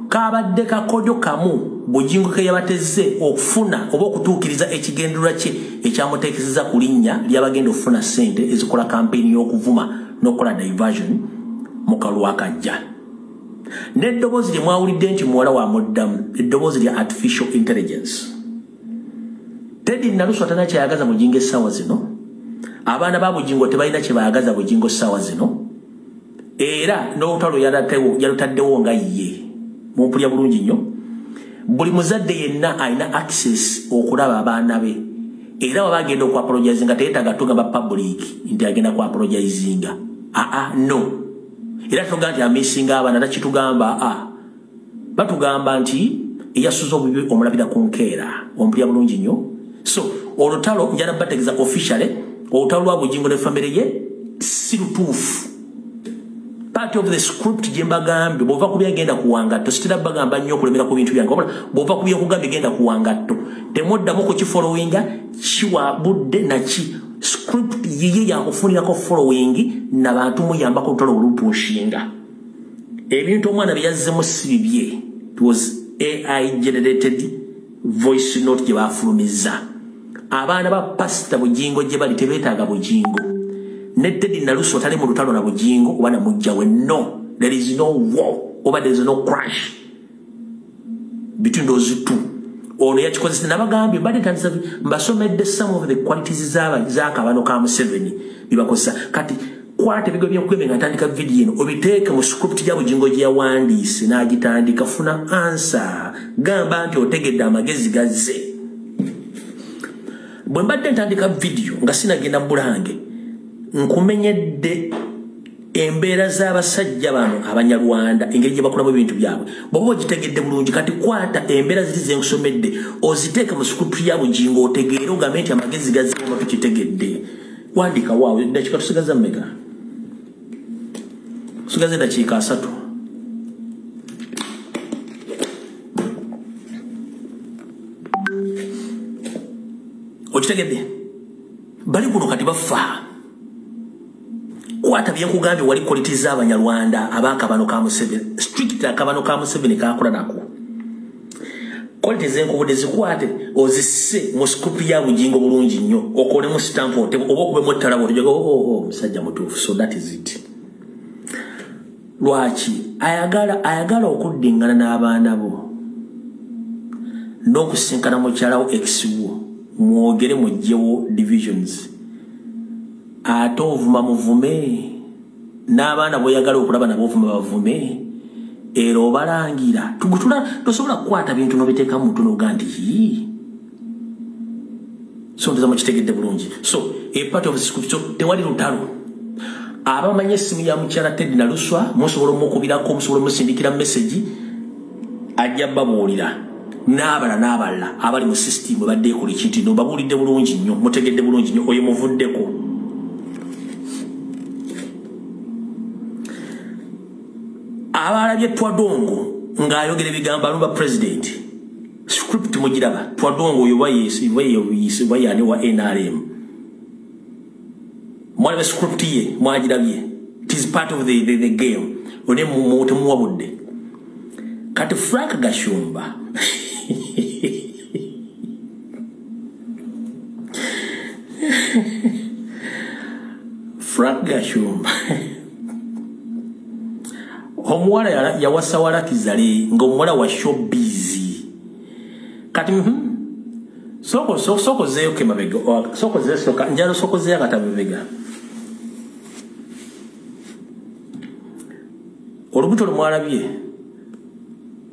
kabadde kakojo kamu bujingo ke yabateze okufuna oba okutuukiriza ekigendera kye ekyamuteekeseza ku linnya ly'abagenda okufuna ssente ezikola kampeni y'okuvuma n'okukola diversion mu kalwa akajja. N'eddoboozi lye mwawulidde nti muwala wa muddamu eddoboozi lya artificial intelligence. Teddy Naluswa tana kyayagaza bujingo essaawa zino. Abaana ba bujingo tebalina kye bayagaza bujingo essaawa zino. Era n'olutalo yalutaddewo nga ye mumpulya bulungi nnyo. Buli muzadde yenna alina access okulaba abaana be. Era baba agenda okuapologize nga teyeetaaga tugamba public nti agenda kuapologizinga. No. Era tuga nti amisinga abaana takitugamba batugamba nti eyasuza obubi omulabira ku nkeera. Ompulya bulungi nnyo. So olutalo njala bategeza officially olutalo lwa bujingo ne family ye si lutuufu. Part of the script jembagambe bova kubya genda kuwangatto sitira bagamba nnyo okulemera ku bintu byange bova kubya kugamba genda kuwangatto temodda muko ki followinga chiwa budde na chi script yiye ya kufunira ko following na bantu muyamba ko tolo olupunshinga ebintu omwana byazze mu sibibye. It was AI generated voice note je bafulumiza abaana ba pastor bujingo je bali tebetaaga bujingo. Teddy Naluswa tali mu lutalo na bujingo oba na mujjawe. No, there is no war oba there is no crash between those two. Ono yakikozesa n'abagambye badde tandisa mbasomedde some of the qualities z'akabano ka Museveni bibakozesa. Kati kwate bigo byokwebe nga tandika video eno obiteeke mu script ya bujingo gye yawandiise n'agitandika funa answer gamba nti otegedde amagezi gazze. Bwe mbadde ntandika video nga sinagenda bulange nkumenyedde embeera z'abasajja bano Abanyarwanda engeri gye bakolamu ebintu byabwe bwoba ogitegedde bulungi. Kati kwata embeera ziri ze nkusomedde oziteeka mu script ya bujingo otegeere ogambe nti amagezi gazioma tukitegedde. Wandika waawe eddakiika tusigaza mmeka? Tusigaza eddakiika 3. Okitegedde bali kuno kati bafa kwata byenkugambye wali quality z'Abanyarwanda abakabano ka Museveni strict akabano ka Museveni kakola nako quality zenkubudde zikwate ozisse mu scoop ya bujingo bulungi nnyo okole mu stamp oba okube mu talabo ojoga musajja mutuufu. So that is it. Lwaki ayagala okuddingana n'abaana bo n'okusinkana mukyalawo exiwo mwogere mujjewo divisions ate ovuma muvume n'abaana boyagala okulaba nabo ovuma bavume era obalangira tosobola kukwata bintu nobiteeka muntu noga nti so ndoza mukitegedde bulungi. So part of the script tewali lutalo abamanya essimu ya mukyala Teddy Naluswa musobola omukubirako musobola omusindikira message ajja babuulira n'abalala abali mu system badde ekuli kinti no babuulidde bulungi nnyo mutegedde bulungi nnyo oyo muvuddeko. Abalabye Twadongo ng'ayogera ebigambo alumba president script mugiraba Twadongo oyo bayani wa NRM mwalibe script ye mwagirabye. It is part of the game. One muwa budde kati Frank Gashumba Frank Gashumba omuwala yawasawala kizale ng'omuwala wa showbiz kati soko zeyo kemabega soko zeyo soka njalo soko zeyo katabega olubuto lumwalabye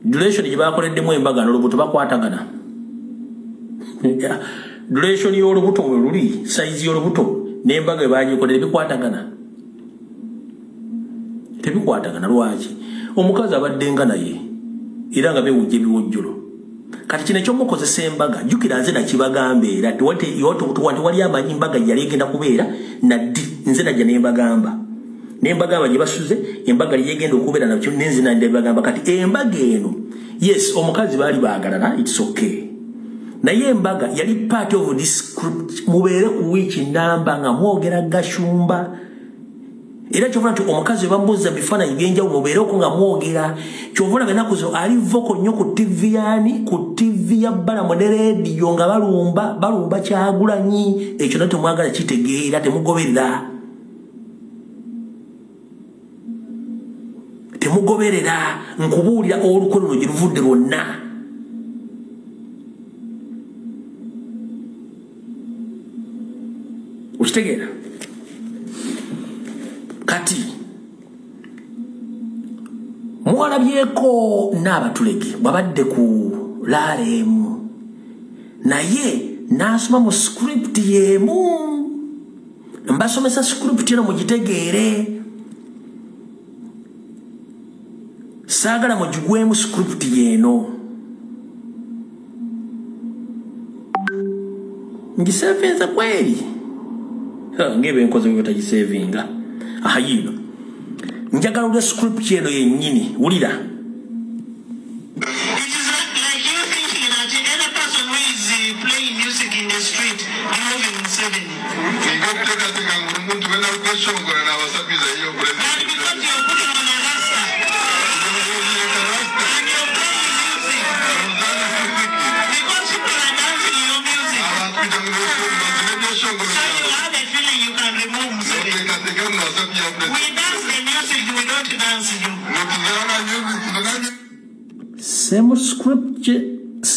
duration gye bakoleddemu embaga n'olubuto bakwatagana. Duration y'olubuto we luli size y'olubuto n'embaga ebagikolera bikwatagana tebikwatagana. Lwaki? Omukazi abadde nga naye era nga bewujja ebiwojjolo. Kati kino ekyomukozesa embaga jjukira nze nakibagambe era tewali amanyi embaga yali egenda kubeera naddi nze najja nembagamba gye basuze embaga lyegenda okubeera nakyo nenze nandebagamba. Kati embaga eno yes omukazi baali baagalana it's okay naye embaga yali part of this script mubeere ku week namba nga mwogera Gashumba era kyovula nti omukazi bambuza bifaananyi byenjawulo obeereko nga mwogera kyovula benaku zino ali voko nnyo ku TV yani ku TV ya Balamu ne leediyo nga balumba Kyagulanyi ekyo na temwagala kitegeera temugoberera nkubuulira olukwe luno gye luvudde lwonna okitegeera kati mwalabyeko n'abatulege babadde ku laalemu naye n'asoma mu script y'emu mbasomesa script eno mugitegeere saagala mugigwemu script y'eno ngisevinza kweri ngebe nkoze bwe batagisevinga ahayino njagala ule script y'eno yennyini wulira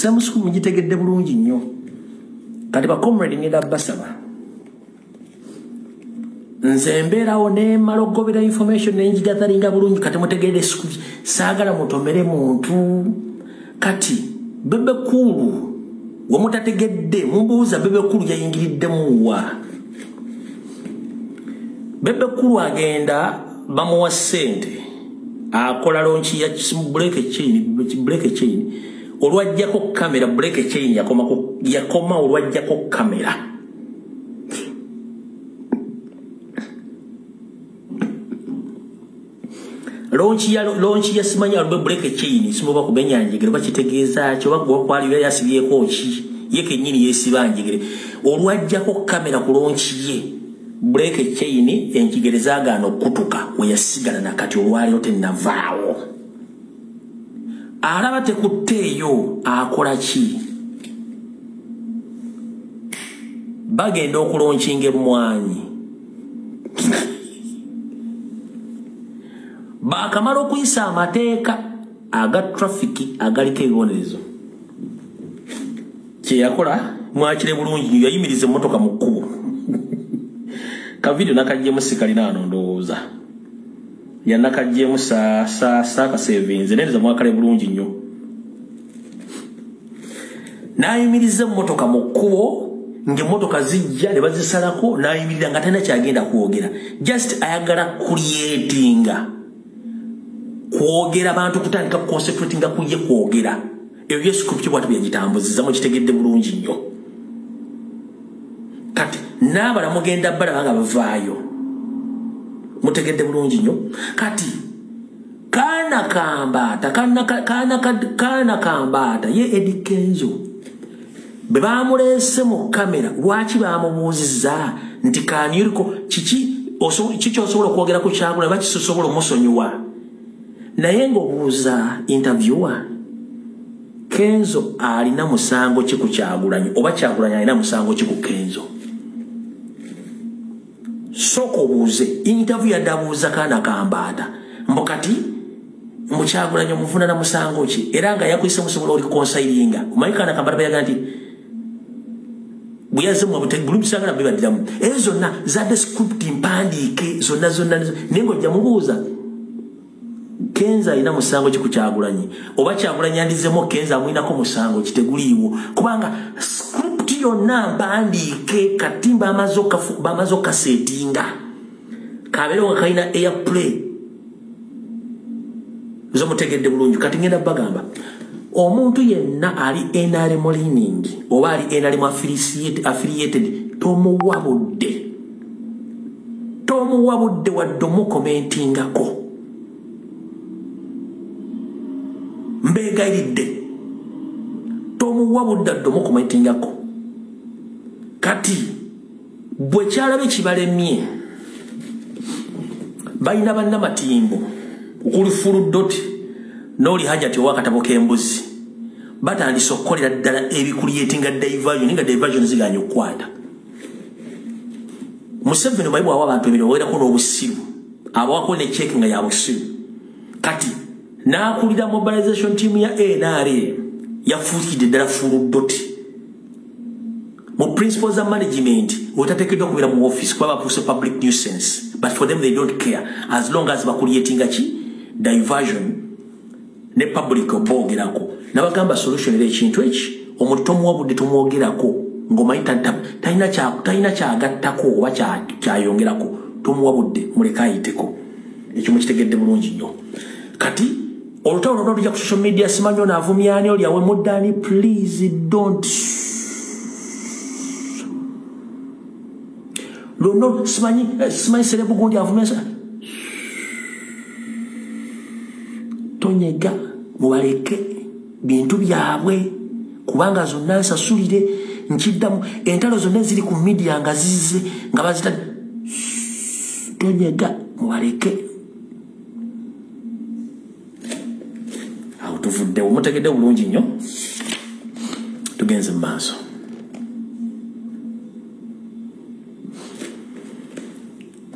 same script mugitegedde bulungi nnyo kati bakomrade ngenda basaba nze mbeerawo nemala okugobera information nenjigathalinga bulungi kati mutegedde script saagala mutomere muntu kati Bebe Kulu wamutategedde mumbuuza Bebe Kulu yayingiriddemu Bebe Kulu agenda bamuwa ssente akola launch ya break chain olwajjako kamera break chain yakoma olwajjako kamera launch ya simanya albe break chain simuba kubenyanjigere bakitegeeza kyo bagwa kwali yasibyeko ki yeke nyini yesibanjigere olwajjako kamera ku launch ye break chain enkigereza agano kutuka weyasigala nakati olwali ote navaawo alaba tekutteeyo akola ki bagenda okulaunchinga emmwanyi bakamala okuyisa amateeka aga traffic agaliko ebibonerezo kyeyakola mwakire bulungi yayimiriza emmotoka mu kkubo kavidio nakajjemu sikalina ano ndowooza yanakajjemu saaka sevinze nereza mwakale bulungi nnyo nayimiriza emmotoka mu kkubo ng'emmotoka zijja ne bazisalako nayimirira nga talina kyagenda kwogera just ayagala creatinga kwogera abantu kutandika concentratinga kuye kwogera ebyo Yesu Kristo bwatu byagitambuziza mu kitegedde bulungi nnyo kati n'abala mugenda balaba nga bavaayo mutegedde bulungi nnyo kati kana kambata ye Eddie Kenzo be bamulese mu kamera lwaki bamubuuzizza nti kaniriko kiki osobola okwogera ku Kyagulanyi bakisobola omusonyiwa naye ng'obuuza interviewer Kenzo alina musango ki ku Kyagulanyi oba Kyagulanyi alina musango ki ku Kenzo soko obuuze interview yaddabuuza kaana kambata mbokati mu Kyagulanyi omuvuna na musango ki era nga yakwise musobola oli konsayiringa omanyi kaana kambata bayaga nti buyaze mu bulubisagala bibadiramu ezo zonna zadde script mpandiike zonna nengo ojja mubuuza Kenzo alina musango ki ku Kyagulanyi oba Kyagulanyi andizemu Kenzo amwinako musango kiteguliiwo kubanga script yonna mpandiike katimba bamaze okasetinga kabeerewo nga kalina airplay zomutegedde bulungi kati ngenda bagamba omuntu yenna ali NRM leaning oba ali NRM affiliated tomuwabudde wadde omukomentingako mbegayiridde tomuwabudde wadde omukomentingako kati bwe kyalabe kibalemye balina bannamatimbo okuli Fuludoti n'oli Hajati ow'akatabo k'embuzi batandise okukolera ddala ebikuliyetinga diversion nga diversion ziganya okukwata. Museveni bwe bwawa abantu ebiro weerako n'obusiru abawako ne checking nga ya busiru kati n'akulira mobilization team ya NRA yafuukidde ddala Fuludoti mu principles of management otateekeddwa kubeera mu office kuba bapuuse public nuisance, but for them they don't care as long as bakuliyetinga ki diversion ne public obogerako. Nabagamba solution era ekintu eki omuntu tomuwabudde tomwogerako ngomanyi talina kyagattako oba kyayongerako tomuwabudde muleka ayiteko. Ekyo mukitegedde bulungi nnyo. Kati olutalo lwonna olujja ku social media simanyi ono avumyani oli awe muddani, please don't lwonna simanyi serebu gundi avumya tonyega mubaleke bintu byabwe kubanga zonna nsasulire nkiddamu entalo zonna ziri ku media nga zize nga bazita tonyega mubaleke awo tuvudde mutegedde bulungi nnyo tugenze mu maaso.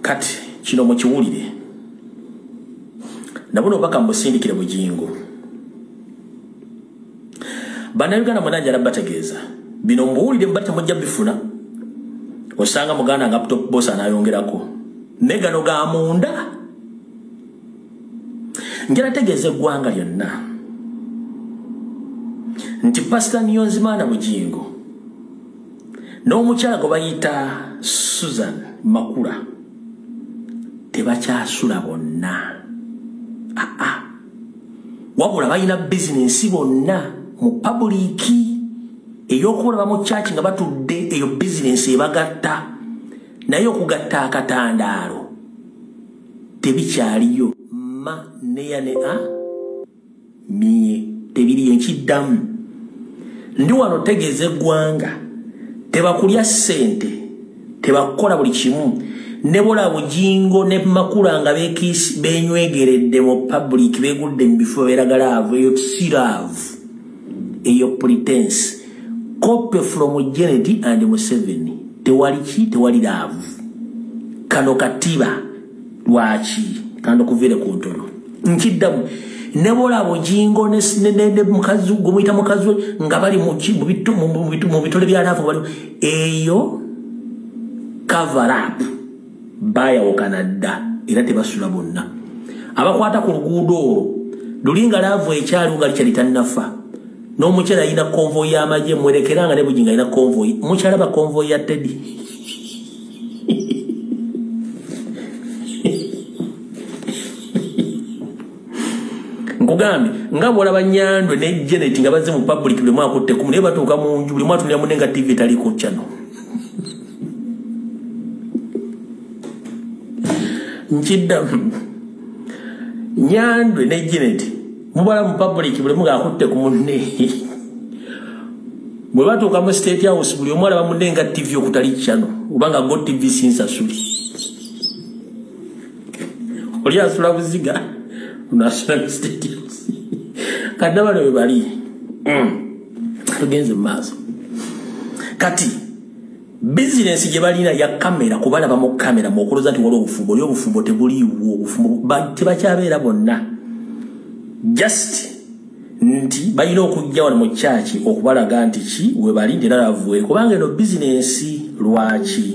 Kati kino mukiwulire nabuno obaka mbusindikire Bujingo bannayuganda mwenanjala bategeeza bino mbuwulire mbate mujja bifuna osanga muganda nga laptop boss anayongerako negano ga munda njala tegeeze eggwanga lyonna nti Pastor Niyonzimana Bujingo n'omukyala gwe bayita Susan Makula tebakyasula bonna wabula balina bizinensi bonna mu publiki ey'okukola mu church nga batudde eyo bizinensi ebagatta naye okugatta akatandaalo tebikyaliyo ma neya ne mie tebiriyo nkiddamu ndi wano tegeeza eggwanga tebakulya ssente tebakola buli kimu nebola Bujingo ne Makula nga benywegeredde mu public begudde mu bifo beragalavu eyo siravu eyo pretense copy from Janet and Museveni tewali laavu kano katiba lwaki kando kuvire ku ntono nkiddamu nebola Bujingo ne mukazi gumuyita mukazi nga bali mu bitole bya laavu bali eyo cover up baya wa Canada era tebasula bonna abakwata ku luguudo lulinga laavu ekyali nga likyalitannafa n'omukyala alina convoy y'amagye mwerekeranga ne Bujingo alina convoy mukyala ba convoy ya Teddy nkugambe nga bwolaba Nyandwe ne Janet nga bazze mu public buli mwaka kutte kumule batuuka mu nju buli mwaka tunira munenga TV taliko channel nkidda Nyandwe ne Janet mubala mu public buli mwaka kutte ku munne bwe batuuka mu State House buli omwala bamunenga TV okutali channel ubanga go TV sinsasuli oli asula buziga unasula State House kadaba lwe bali tugenze maaso kati business gye balina ya kamera kubalaba mu kamera mu okoloza nti waliwo obufumbo oli obufumbo tebuliiwo obufumbo tebakyabeera bonna just nti balina okujja wano mu church okubalaga nti ki we bali ndera lavuwe kubanga eno business lwaki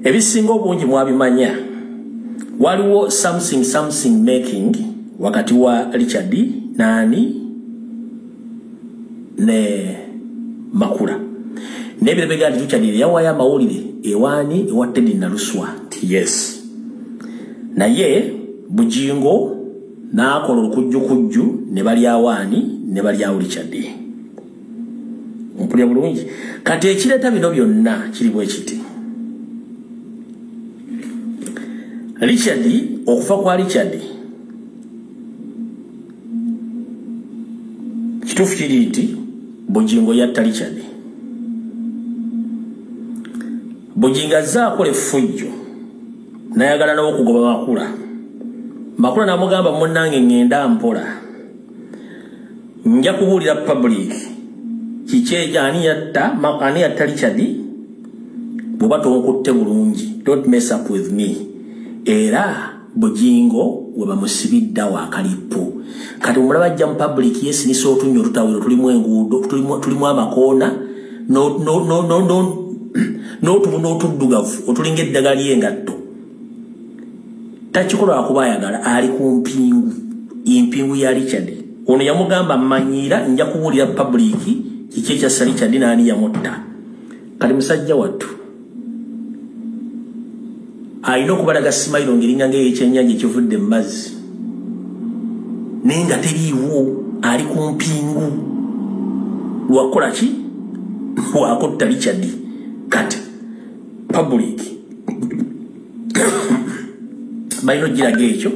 ebisinga obungi mwabimanya waliwo something making wakati wa Richard nani ne Makula nebire begadi tuchadire yawa ya mawulire ewani ewatedi na luswa yes na ye Bujingo na akola okujju ne bali awani ne bali awu Richard mpulya bulungi kati ekireta bino byonna kiri bwe kiti Richard okufa kwa Richard kitufu kiri nti Bujingo yatta Richard Bujingo azza akole fujjo nayagala n'okugoba makula namugamba munnange ngenda mpola nja kubuulira public kikyeja ani yatta Richard bw'oba tonkutte bulungi, don't mess up with me. Era Bujingo we bamusibidda wa kalipo kati omulaba ajja mu public yesinisa otunyo olutawiro tulimu enguudo tulimu amakoona n'otuddugavu otulinga eddagala ly'engatto takikola akuba ayagala ali ku mpingu ya Richard. Ono yamugamba mmanyiira nja kubuulira public kiki ekyassa Richard n'ani yamutta. Kati musajja wattu alina okubalaga simayiro ngeringa ng'ekyennyanja ekivudde mu mazzi naye nga teriiwo ali ku mpingu lwakola ki wakutta Richard. Kati public balina ogiraga ekyo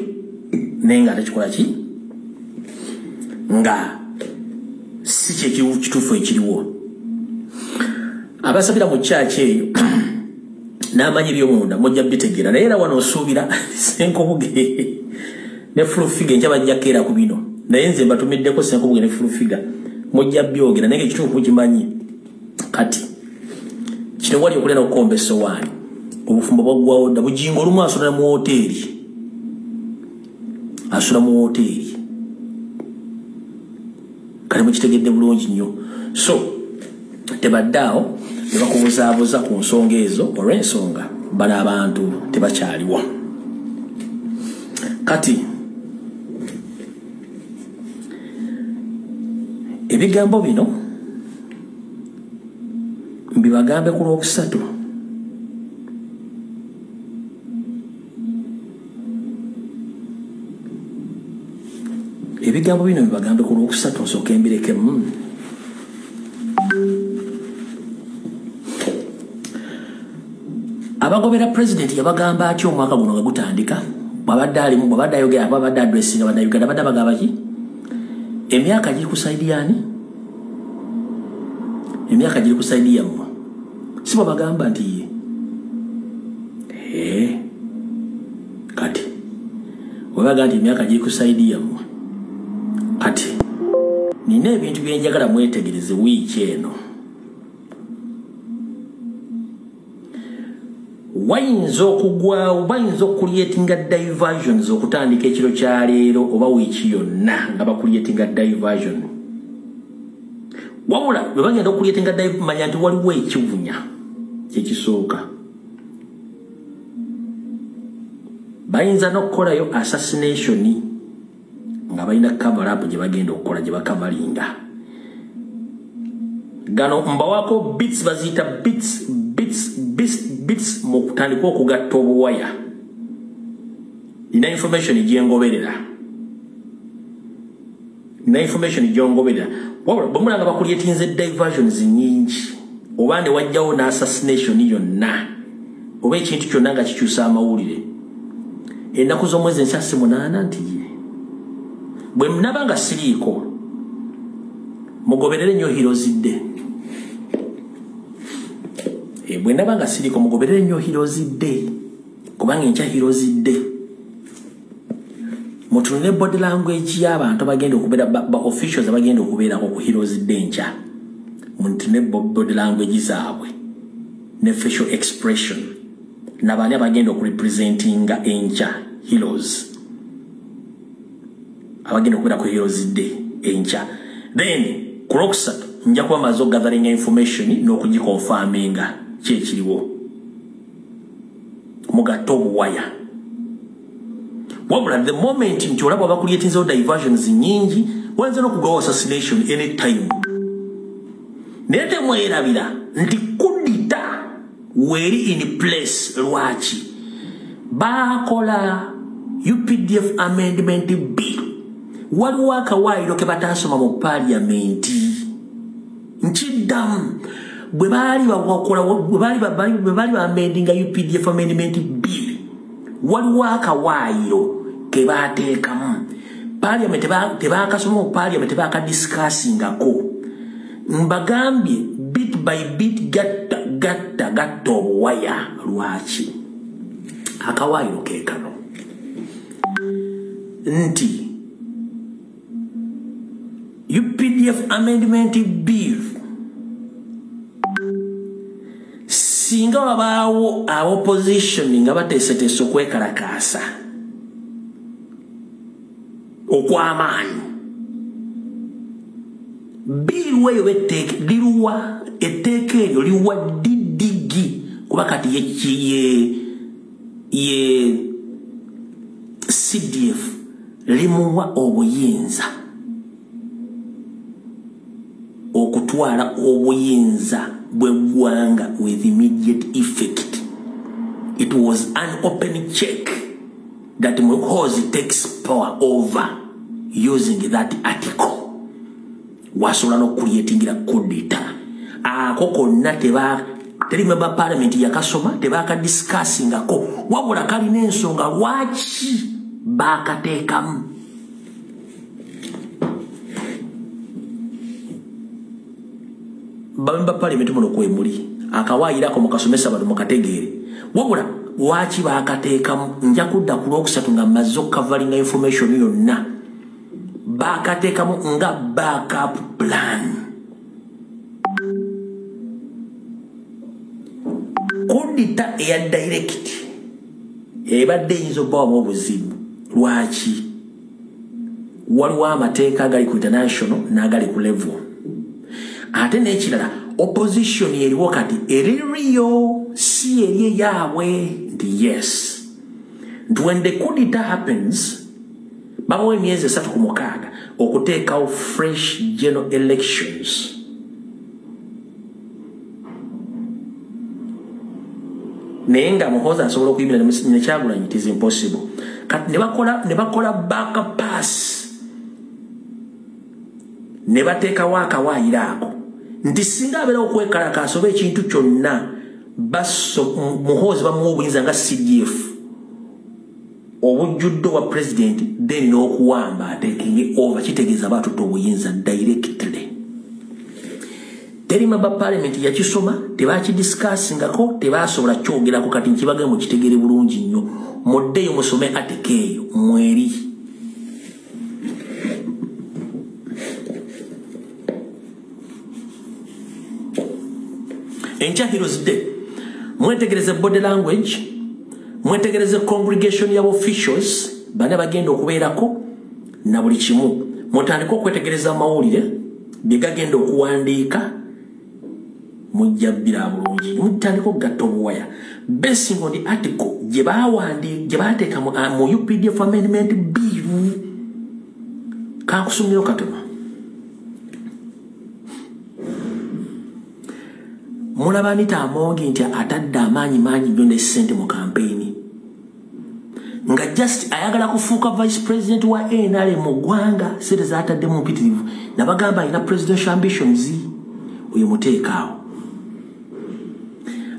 naye nga tekikola ki nga si kyekituufu ekiriwo. Abasabira mu kyaki eyo n'amanyi by'omunda mujja bitegeera naye era wano osuubira Senkobuge ne Fulufiga enkya bajja keera ku bino naye nze mbatumiddeko Senkobuge ne Fulufiga mujja byogera naye ekituufu kimanyi. Kati kino wali okulera okukomba essowaani obufumbo bwaggwawo dda Bujingo olumu asula mu woteeri kale mukitegedde bulungi nnyo. So tebadde awo ne bakubuzaabuza ku nsonga ezo olw'ensonga bano abantu tebakyaliwo. Kati ebigambo bino mbibagambe ku Lwokusatu. Ebigambo bino mbibagambe ku Lwokusatu nsooke mbirekemu. Abagobera president yabagamba atyo omwaka guno nga gutandika bwabadde ayogera bwabadde addressinga bannayuganda badde bagamba ki emyaka giri ku saidi yani emyaka giri ku saidi yammwe si bwabagamba nti ye kati webaga nti emyaka giri ku saidi yammwe kati nina ebintu byenjagala mwetegereze wiiki eno. Wayinza okugwawo bayinza okucreatinga diversions okutandika ekiro kya leero oba wiiki yonna nga bakuleatinga diversion. Wabula bwe bagenda okucreatinga manya nti waliwo ekivunya kyekisooka. Bayinza n'okukolayo assassination nga balina cover up gye bagenda okukola gye bakavalinga. Gano mbawako bits baziyita bits mu kutandika okugatta obuwaya. Nina information gyengoberera. Wabula bwemulanga bakuleatinze diversions nyingi oba ne wajjawo n'assassination yonna oba ekintu kyonna nga kikyusa amawulire ennaku z'omwezi ensasi 8 nti bwe mnaba nga siriiko mugoberere nnyo Heroes Day. Bwe ndaba nga siriiko mugoberere nnyo Heroes Day kubanga enkya Heroes Day mutunule body language y'abantu abagenda okubeera ba officials abagenda okubeerako ku Heroes Day enkya mutunule body language zaabwe ne facial expression n'abaani abagenda okurepresentinga enkya heroes abagenda okubeera ku Heroes Day enkya. Then ku Lwokusatu nja kuba maze gathering information n'okugikonfaminga kyekiriwo mugatta obuwaya. Wabula the moment nti olaba abakuleatinzewo diversions nyingi wanze n'okugawo assassination anytime naye temwerabira nti kudita weeri in place. Lwaki bakola UPDF amendment bill waliwo akawaayiro ke bataasoma mu parliamenti nkiddamu bwe baali baamendinga UPDF amendment bill waliwo akawaayiro ke baateekamu parliament tebakasoma mu parliament tebakadiscussingako. Mbagambye bit by bit gatta obuwaya. Lwaki akawaayiro ke kano nti UPDF amendment bill singa wabaawo opposition nga bateeseteese okwekalakaasa okw'amaanyi bill eyo liruwa etteeka eryo liwa didigi kuba kati ye CDF limuwa obuyinza okutwala obuyinza bw'eggwanga with immediate effect. It was an open check that Muhoozi takes power over using that article. Wasobola n'okuliyetingira kudita ako konna teri member parliament yakasoma tebakadiscussingako wabula kalina ensonga lwaki bakateekamu. Bamember parliament muno kwemuli akawaayirako mukasomesa bano mukategeere wabula lwaki bakateekamu. Nja kudda ku lwokusatu nga mazze okukavalinga information yonna bakateekamu nga backup plan. Kudita eya direct ebadde eyinza obbawamu obuzibu lwaki waliwo amateeka agali ku international n'agali ku level. Ate n'ekirala opposition yeriwo kati eririyo si eri eyaabwe nti yes nti when the coup d'etat happens babawo emyezi 36 okuteekawo fresh general elections. Naye nga Muhoozi asobola okuyimira ne Kyagulanyi it is impossible. Kati ne bakola backup pass ne bateekawo akawaayiro ako nti singa abeera okwekalakaasa oba ekintu kyonna Muhoozi bamuwa obuyinza nga CDF obujjudde wa president then n'okuwamba ateekinge over kitegeeza batutte obuyinza directly. Teri member parliament yakisoma tebakidiscussingako tebasobola kyogerako kati nkibage mu kitegere bulungi nnyo muddeyo musome atekeeyo mweri. Enkya Heroes Day mwetegereze body language mwetegereze congregation ya officials bana bagenda okubeerako na buli kimu mutandika okwetegereza amawulire bigagenda okuwandiika mujja bbira bulungi mutandika okugatta obuwaya basing on the article gye baateeka mu UPDF amendment bill. Kankusomero katono mulaba Anita Amongi nti atadde amaanyi byonna ssente mu campaign nga just ayagala kufuuka vice president wa NRM mu ggwanga sente zaatadde mu mpitirivu nabagamba alina presidential ambitions oyo muteekaawo.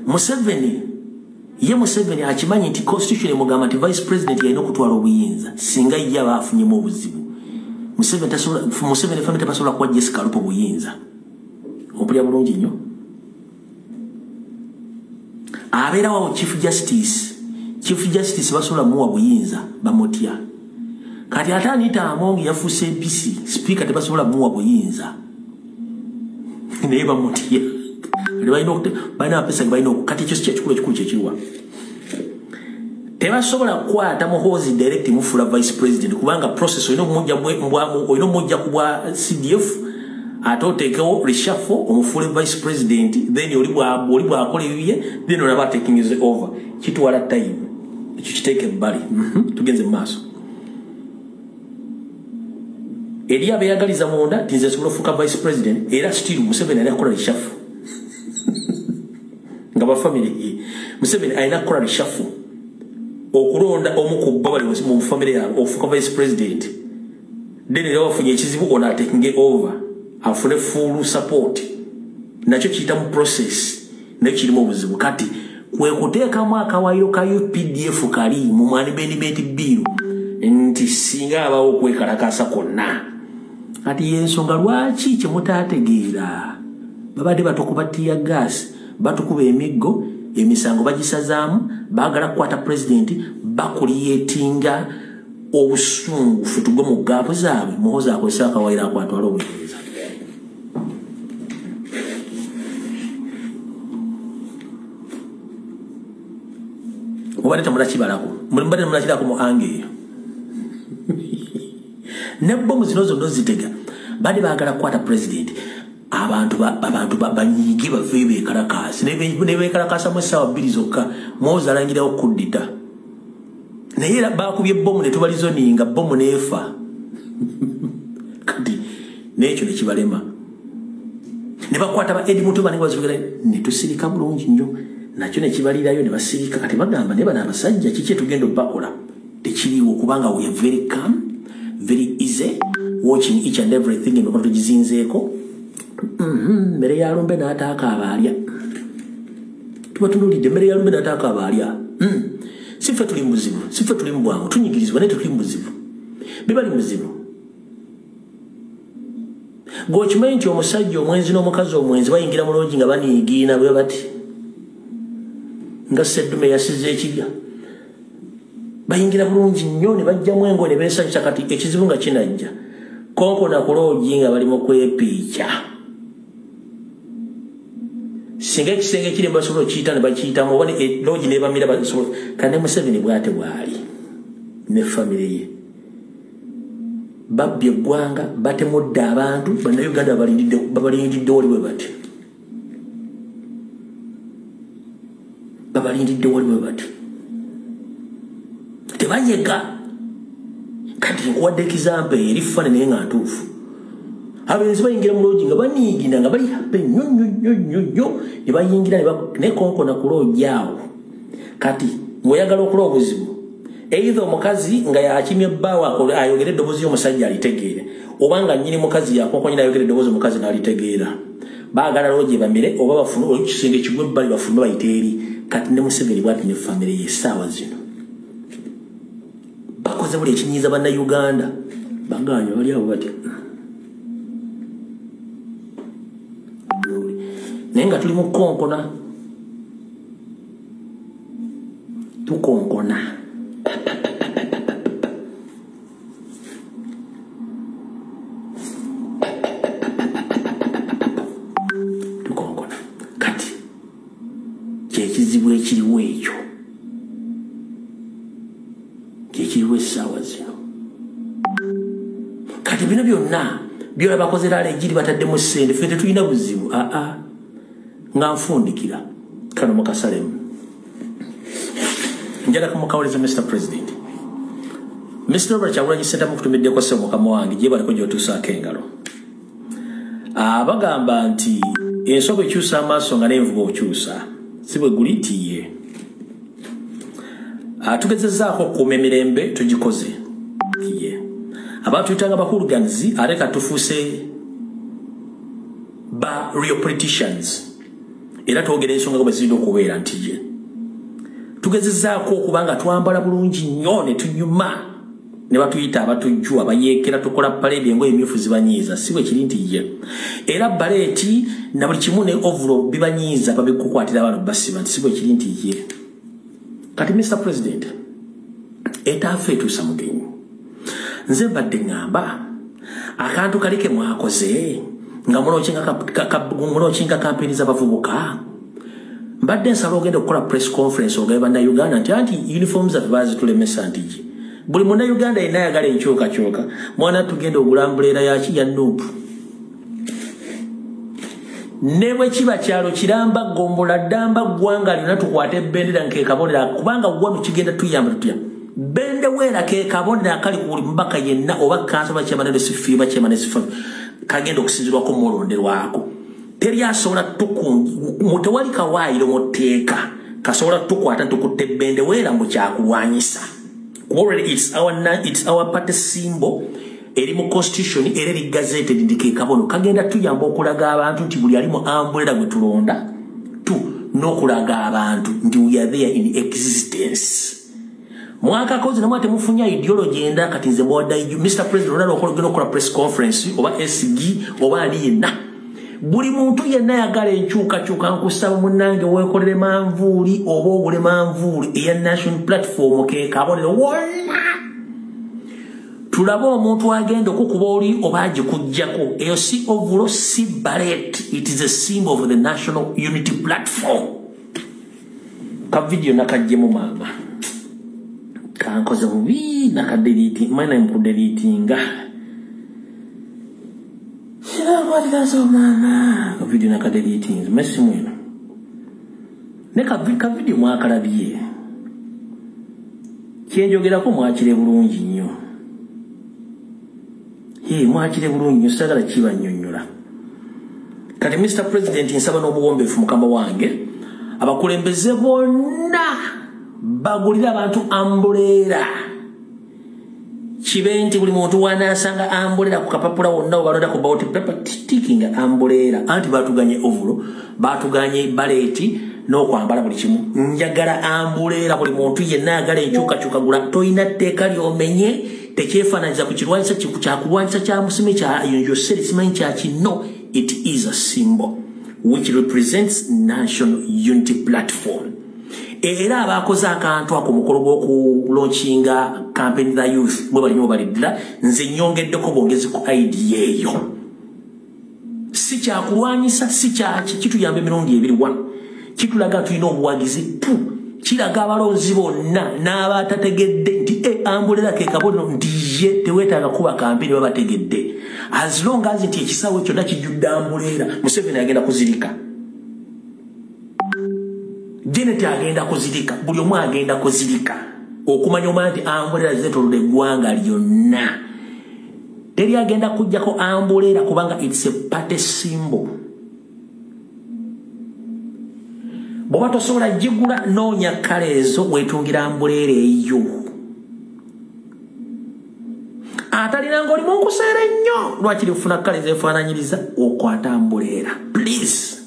Museveni akimanyi nti constitution emugamba nti vice president yalina okutwala obuyinza singa ye aba afunyemu obuzibu. Museveni family tebasobola kuwa Jessica Lupo obuyinza ompulya bulungi nnyo. Abeera wawo chief justice basobola muwa buyinza bamutya. Kati ate Anita Amongi yafuuse MPC speaker tebasobola muwa buyinza naye bamutya. Balina pesa balina kati ekyo kikulu kyekiwa tebasobola kukwata Muhoozi direct mufula vice president kubanga process olina omujja kubwa CDF ate oteekewo reshuffle omufule vice president then oli bwakola ebiye then olaba taking is over kitwala time ekyo kiteeke ebbali. Tugenze mu maaso eri abeeyagaliza munda tinze asobola okufuuka vice president era still Museveni alina kukola reshuffle nga bafamily Museveni alina kukola reshuffle okulonda omu ku bbo bali mu family yaabwe okufuuka vice president then era wafunye ekizibu ona taking over afune full support nakyo kiyita mu process naye kirimu obuzibu. Kati kwe kuteekamu akawaayiro ka UPDF kali mu amendment bill nti singa abawo okwekalakaasa konna. Kati yensonga lwaki kyemutaategeera babadde batukuba tiya gas batukuba emiggo emisango bagisazaamu baagala kukwata president bakuliyetinga obusungu ffe tugwe mu gaapu zaabwe muhoza akozesa akawaire akwatwala obuweereza obadde temulakibalako mbadde temulakirako mu ange eyo ne bomu zino zonna zitega badde baagala kukwata president abantu banyigi bave bekalakasi ne bekalakasa mu essaawa 2 zokka muhoza alangirawo kuddita naye era bakubye bomu ne tubalizoninga bomu neefa kati n'ekyo ne kibalema ne bakwata ba Edi Mutuba ne bazugera ne tusirika bulungi nnyo nakyo ne kibalirayo ne basirika kati bagamba ne bana abasajja kiki tugenda bakola tekiriwo kubanga we are very calm very easy watching each and everything in order to gizinzeeko mere ya lumbe n'ataaka abalya tuba tunulidde mere ya lumbe n'ataaka abalya sife tuli muzibu sife tuli mbwangu tunyigirizibwa naye tuli muzibu bibali muzibu gwokimanyi nti omusajja omwenzi n'omukazi omwenzi bayingira mulungi nga baniigiina bwe bati nga seddume yasize ekirya bayingira bulungi nnyo ne bajjamu engo ne beesanyusa kati ekizibu nga kinajja konko nakuloogi nga bali mu kwepiica singa ekisenge kiri basobola okiyita ne bakiyitamu oba loogi nebamira basobola kandi Museveni bwate bwali ne famire ye babbye eggwanga batemudde abantu bannayuganda babalindidde wali bwe bati babalindidde wali bwe bati tebanyega kati nkuwadde ekizampe eri fane naye nga ntuufu abenzi bayingira mu loogi nga baniigina nga bali hape nnyo ne bayingira ne konko nakuloogi awo kati ng'oyagala okuloa obuzibu either omukazi nga yakimya ebbaawa ayogera eddoboozi y'omusajja alitegeere obanga nnyini mukazi yakonko nyina ayogera eddoboozi omukazi n'alitegeera baagala loogi bamire oba bafune ekisenge kigwe ebbali bafume bayite eri kati ne Museveni bwati ne famire ye essaawa zino bakoze buli ekinyiiza bannayuganda baganya bali abo bati naye nga tuli mu konkona tukonkona tukonkona kati kyekizibu ekiriwo ekyo kyekiriwo essaawa zino kati bino byonna byolaba bakozera alejiri bataddemu ssente ffe tetulina buzibu nga nfundikira kano mukasalemu njala kumukawuleza Mr. President Mr. Robert Kyagulanyi Ssentamu kutumiddeko ssebo mukama wange gye baliko gy'otuusaako engalo bagamba nti ensoga ekyusa amaaso nga n'envuba okyusa si bwe guli tiye tugezezaako okuuma emirembe tugikoze tiye abantu tuyitanga bahuluganizi ate katufuuse ba real politicians era twogera ensonga nga bwe zirina okubeera nti ye tugezezaako okuba nga twambala bulungi nnyo ne tunyuma ne batuyita abatujju abayeekera tukola parade engoye emyufu zibanyiiza si bwe kiri nti ye era baleeti na buli kimu ne ovulo bibanyiiza babikukwatira abantu basiba nti si bwe kiri nti ye kati Mr. President etaafe etuusa mugenyi nze mbadde ŋŋamba akantu kalike mwakoze nga munookinga kampeni z'abavubuka mbadde nsaba ogenda okukola press conference ogabe bannayuganda nti anti uniform zaffe bazitulemesa ntigi buli munnayuganda yenna ayagala enkyukakyuka mwana tugenda ogulambuleera yaki ya nuupu ne bwe kiba kyalo kiramba gombola ddamba ggwanga lina tukwate ebendera nkekabonera kubanga wano kigenda tuyamba bendeweera kekabonera akali ku buli mubaka yenna oba kanso bakyemane sifiiba kyemane sifa kagenda okusinzirwako mulonderwako teri asobola mutewali kawaayiro muteeka kasobola tukwata tukutte bendeweera mu kyakulwanyisa already it's our party symbol eri mu constitution era eri gazeted ndikekabono kagenda tuyamba okulaga abantu nti buli ali mu ambulera gwe tulonda n'okulaga abantu nti we are there in existence mwaka kozi namwe temufunya ideology enda kati nze mwadde Mr. President olalo okogenda okola press conference oba SG oba ali yenna buli muntu yenna yagala enkyukakyuka nkusaba munnange weekolere manvuuli oba ogule manvuuli eya national platform ke kabonero wonna tulabe omuntu agenda okukuba oli oba agikuggyako eyo si ovulo si ballet. It is a symbol of the national unity platform. Ka video nakajjemu maama kankoze bubi nakadelete mana mpudelitinga what does mama video nakadeliting messi mwino neka video mwakalabye kyenjogera ko mwakire bulungi nnyo mwakire bulungi nnyo sagala kiba nnyonnyola kati Mr. President nsaba n'obuwombeefu mukama wange abakulembeze bonna bagulira abantu ambulera kibenti buli muntu wanasanga ambulera ku kapapula wonna obalonda ku bauti paper sticking ambulera anti batuganye ovulo batuganye baleti n'okwambala buli kimu njagala ambulera buli muntu yenna agala enkyukakyuka gula toyina tteeka lyomenye tekyefaananyiza ku kirwanyisa kyakulwanyisa kya musime kya yonjoseri simanyi kya kino. It is a symbol which represents national unity platform. Era abakoze akantu ako mukolo gw'okulaunchinga campaign the youth mwe balinyo balidira nze nyongeddeko bongezi ku idea eyo si kyakulwanyisa si kyaki kituyamba emirundi ebiri wano kitulaga tulina obuwagizi tu kiraga abalonzi bonna n'abatategedde nti ambulera ke kabonero nti ye teweetaaga kuba kampeni babategedde as long as nti ekisawo kyonna kijjudde ambulera Museveni agenda kuzirika Janet agenda kuzirika buli omu agenda kuzirika okumanya omwana nti ambulera zetoludde eggwanga lyonna teri agenda kujjako ambulera kubanga it's a party symbol. Bw'oba tosobola gigula noonya kkala ezo weetungira ambulera eyo atalina ng'olimu nkuseera ennyo lwakiri kufuna kkala ezeefaananyiriza okwata ambulera please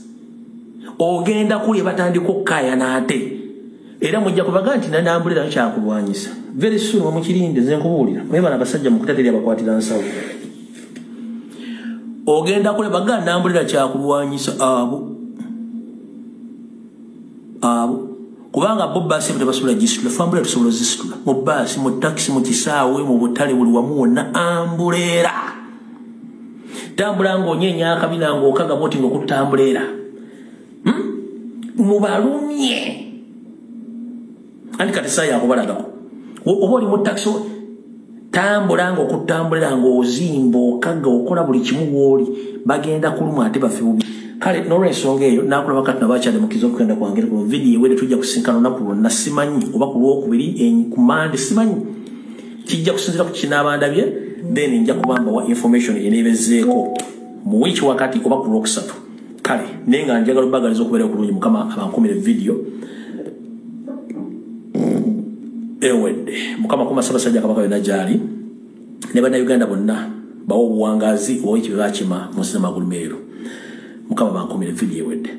ogenda kuli batandika okukaya n'ate era mujja kubaga nti nandambulira kyakulwanyisa very soon omukirinde nze nkubuulira naye bano abasajja mukutateri abakwatira nsawo ogenda kuli baga nandambulira kyakulwanyisa abo kubanga bo basi tebasobola gisitula fambulera tusobola zisitula mu basi mu taxi mu kisaawe mu butale buli wamu wonna ambulera tambula ng'onyenya akabina ng'okaga boti ng'okutambulera mubalumye anti kati saa yakubalagako oba oli mu taxi tambula ng'okutambulera ng'ozimba okaga okola buli kimu w'oli bagenda kuluma ate bafe bubi kale n'olwensonga eyo nakulaba kati nabakyali mukiza okugenda kwangera ku video wede tujja kusinkana olunaku lwonna simanyi oba ku lwokubiri ku mande simanyi kijja kusinzira ku kinaabandabye then nja kubambawa information eneebezeeko mu wiiki wakati oba ku lwokusatu kale naye nga njagala obagaliza okubeera okulungi mukama abankumire video ewedde mukama kuma Ssaabasajja Kabaka yonna gyali ne bannayuganda bonna bawa obuwangazi oba ekyo bakima mu sinema gulumeero mukama bankumire video ewedde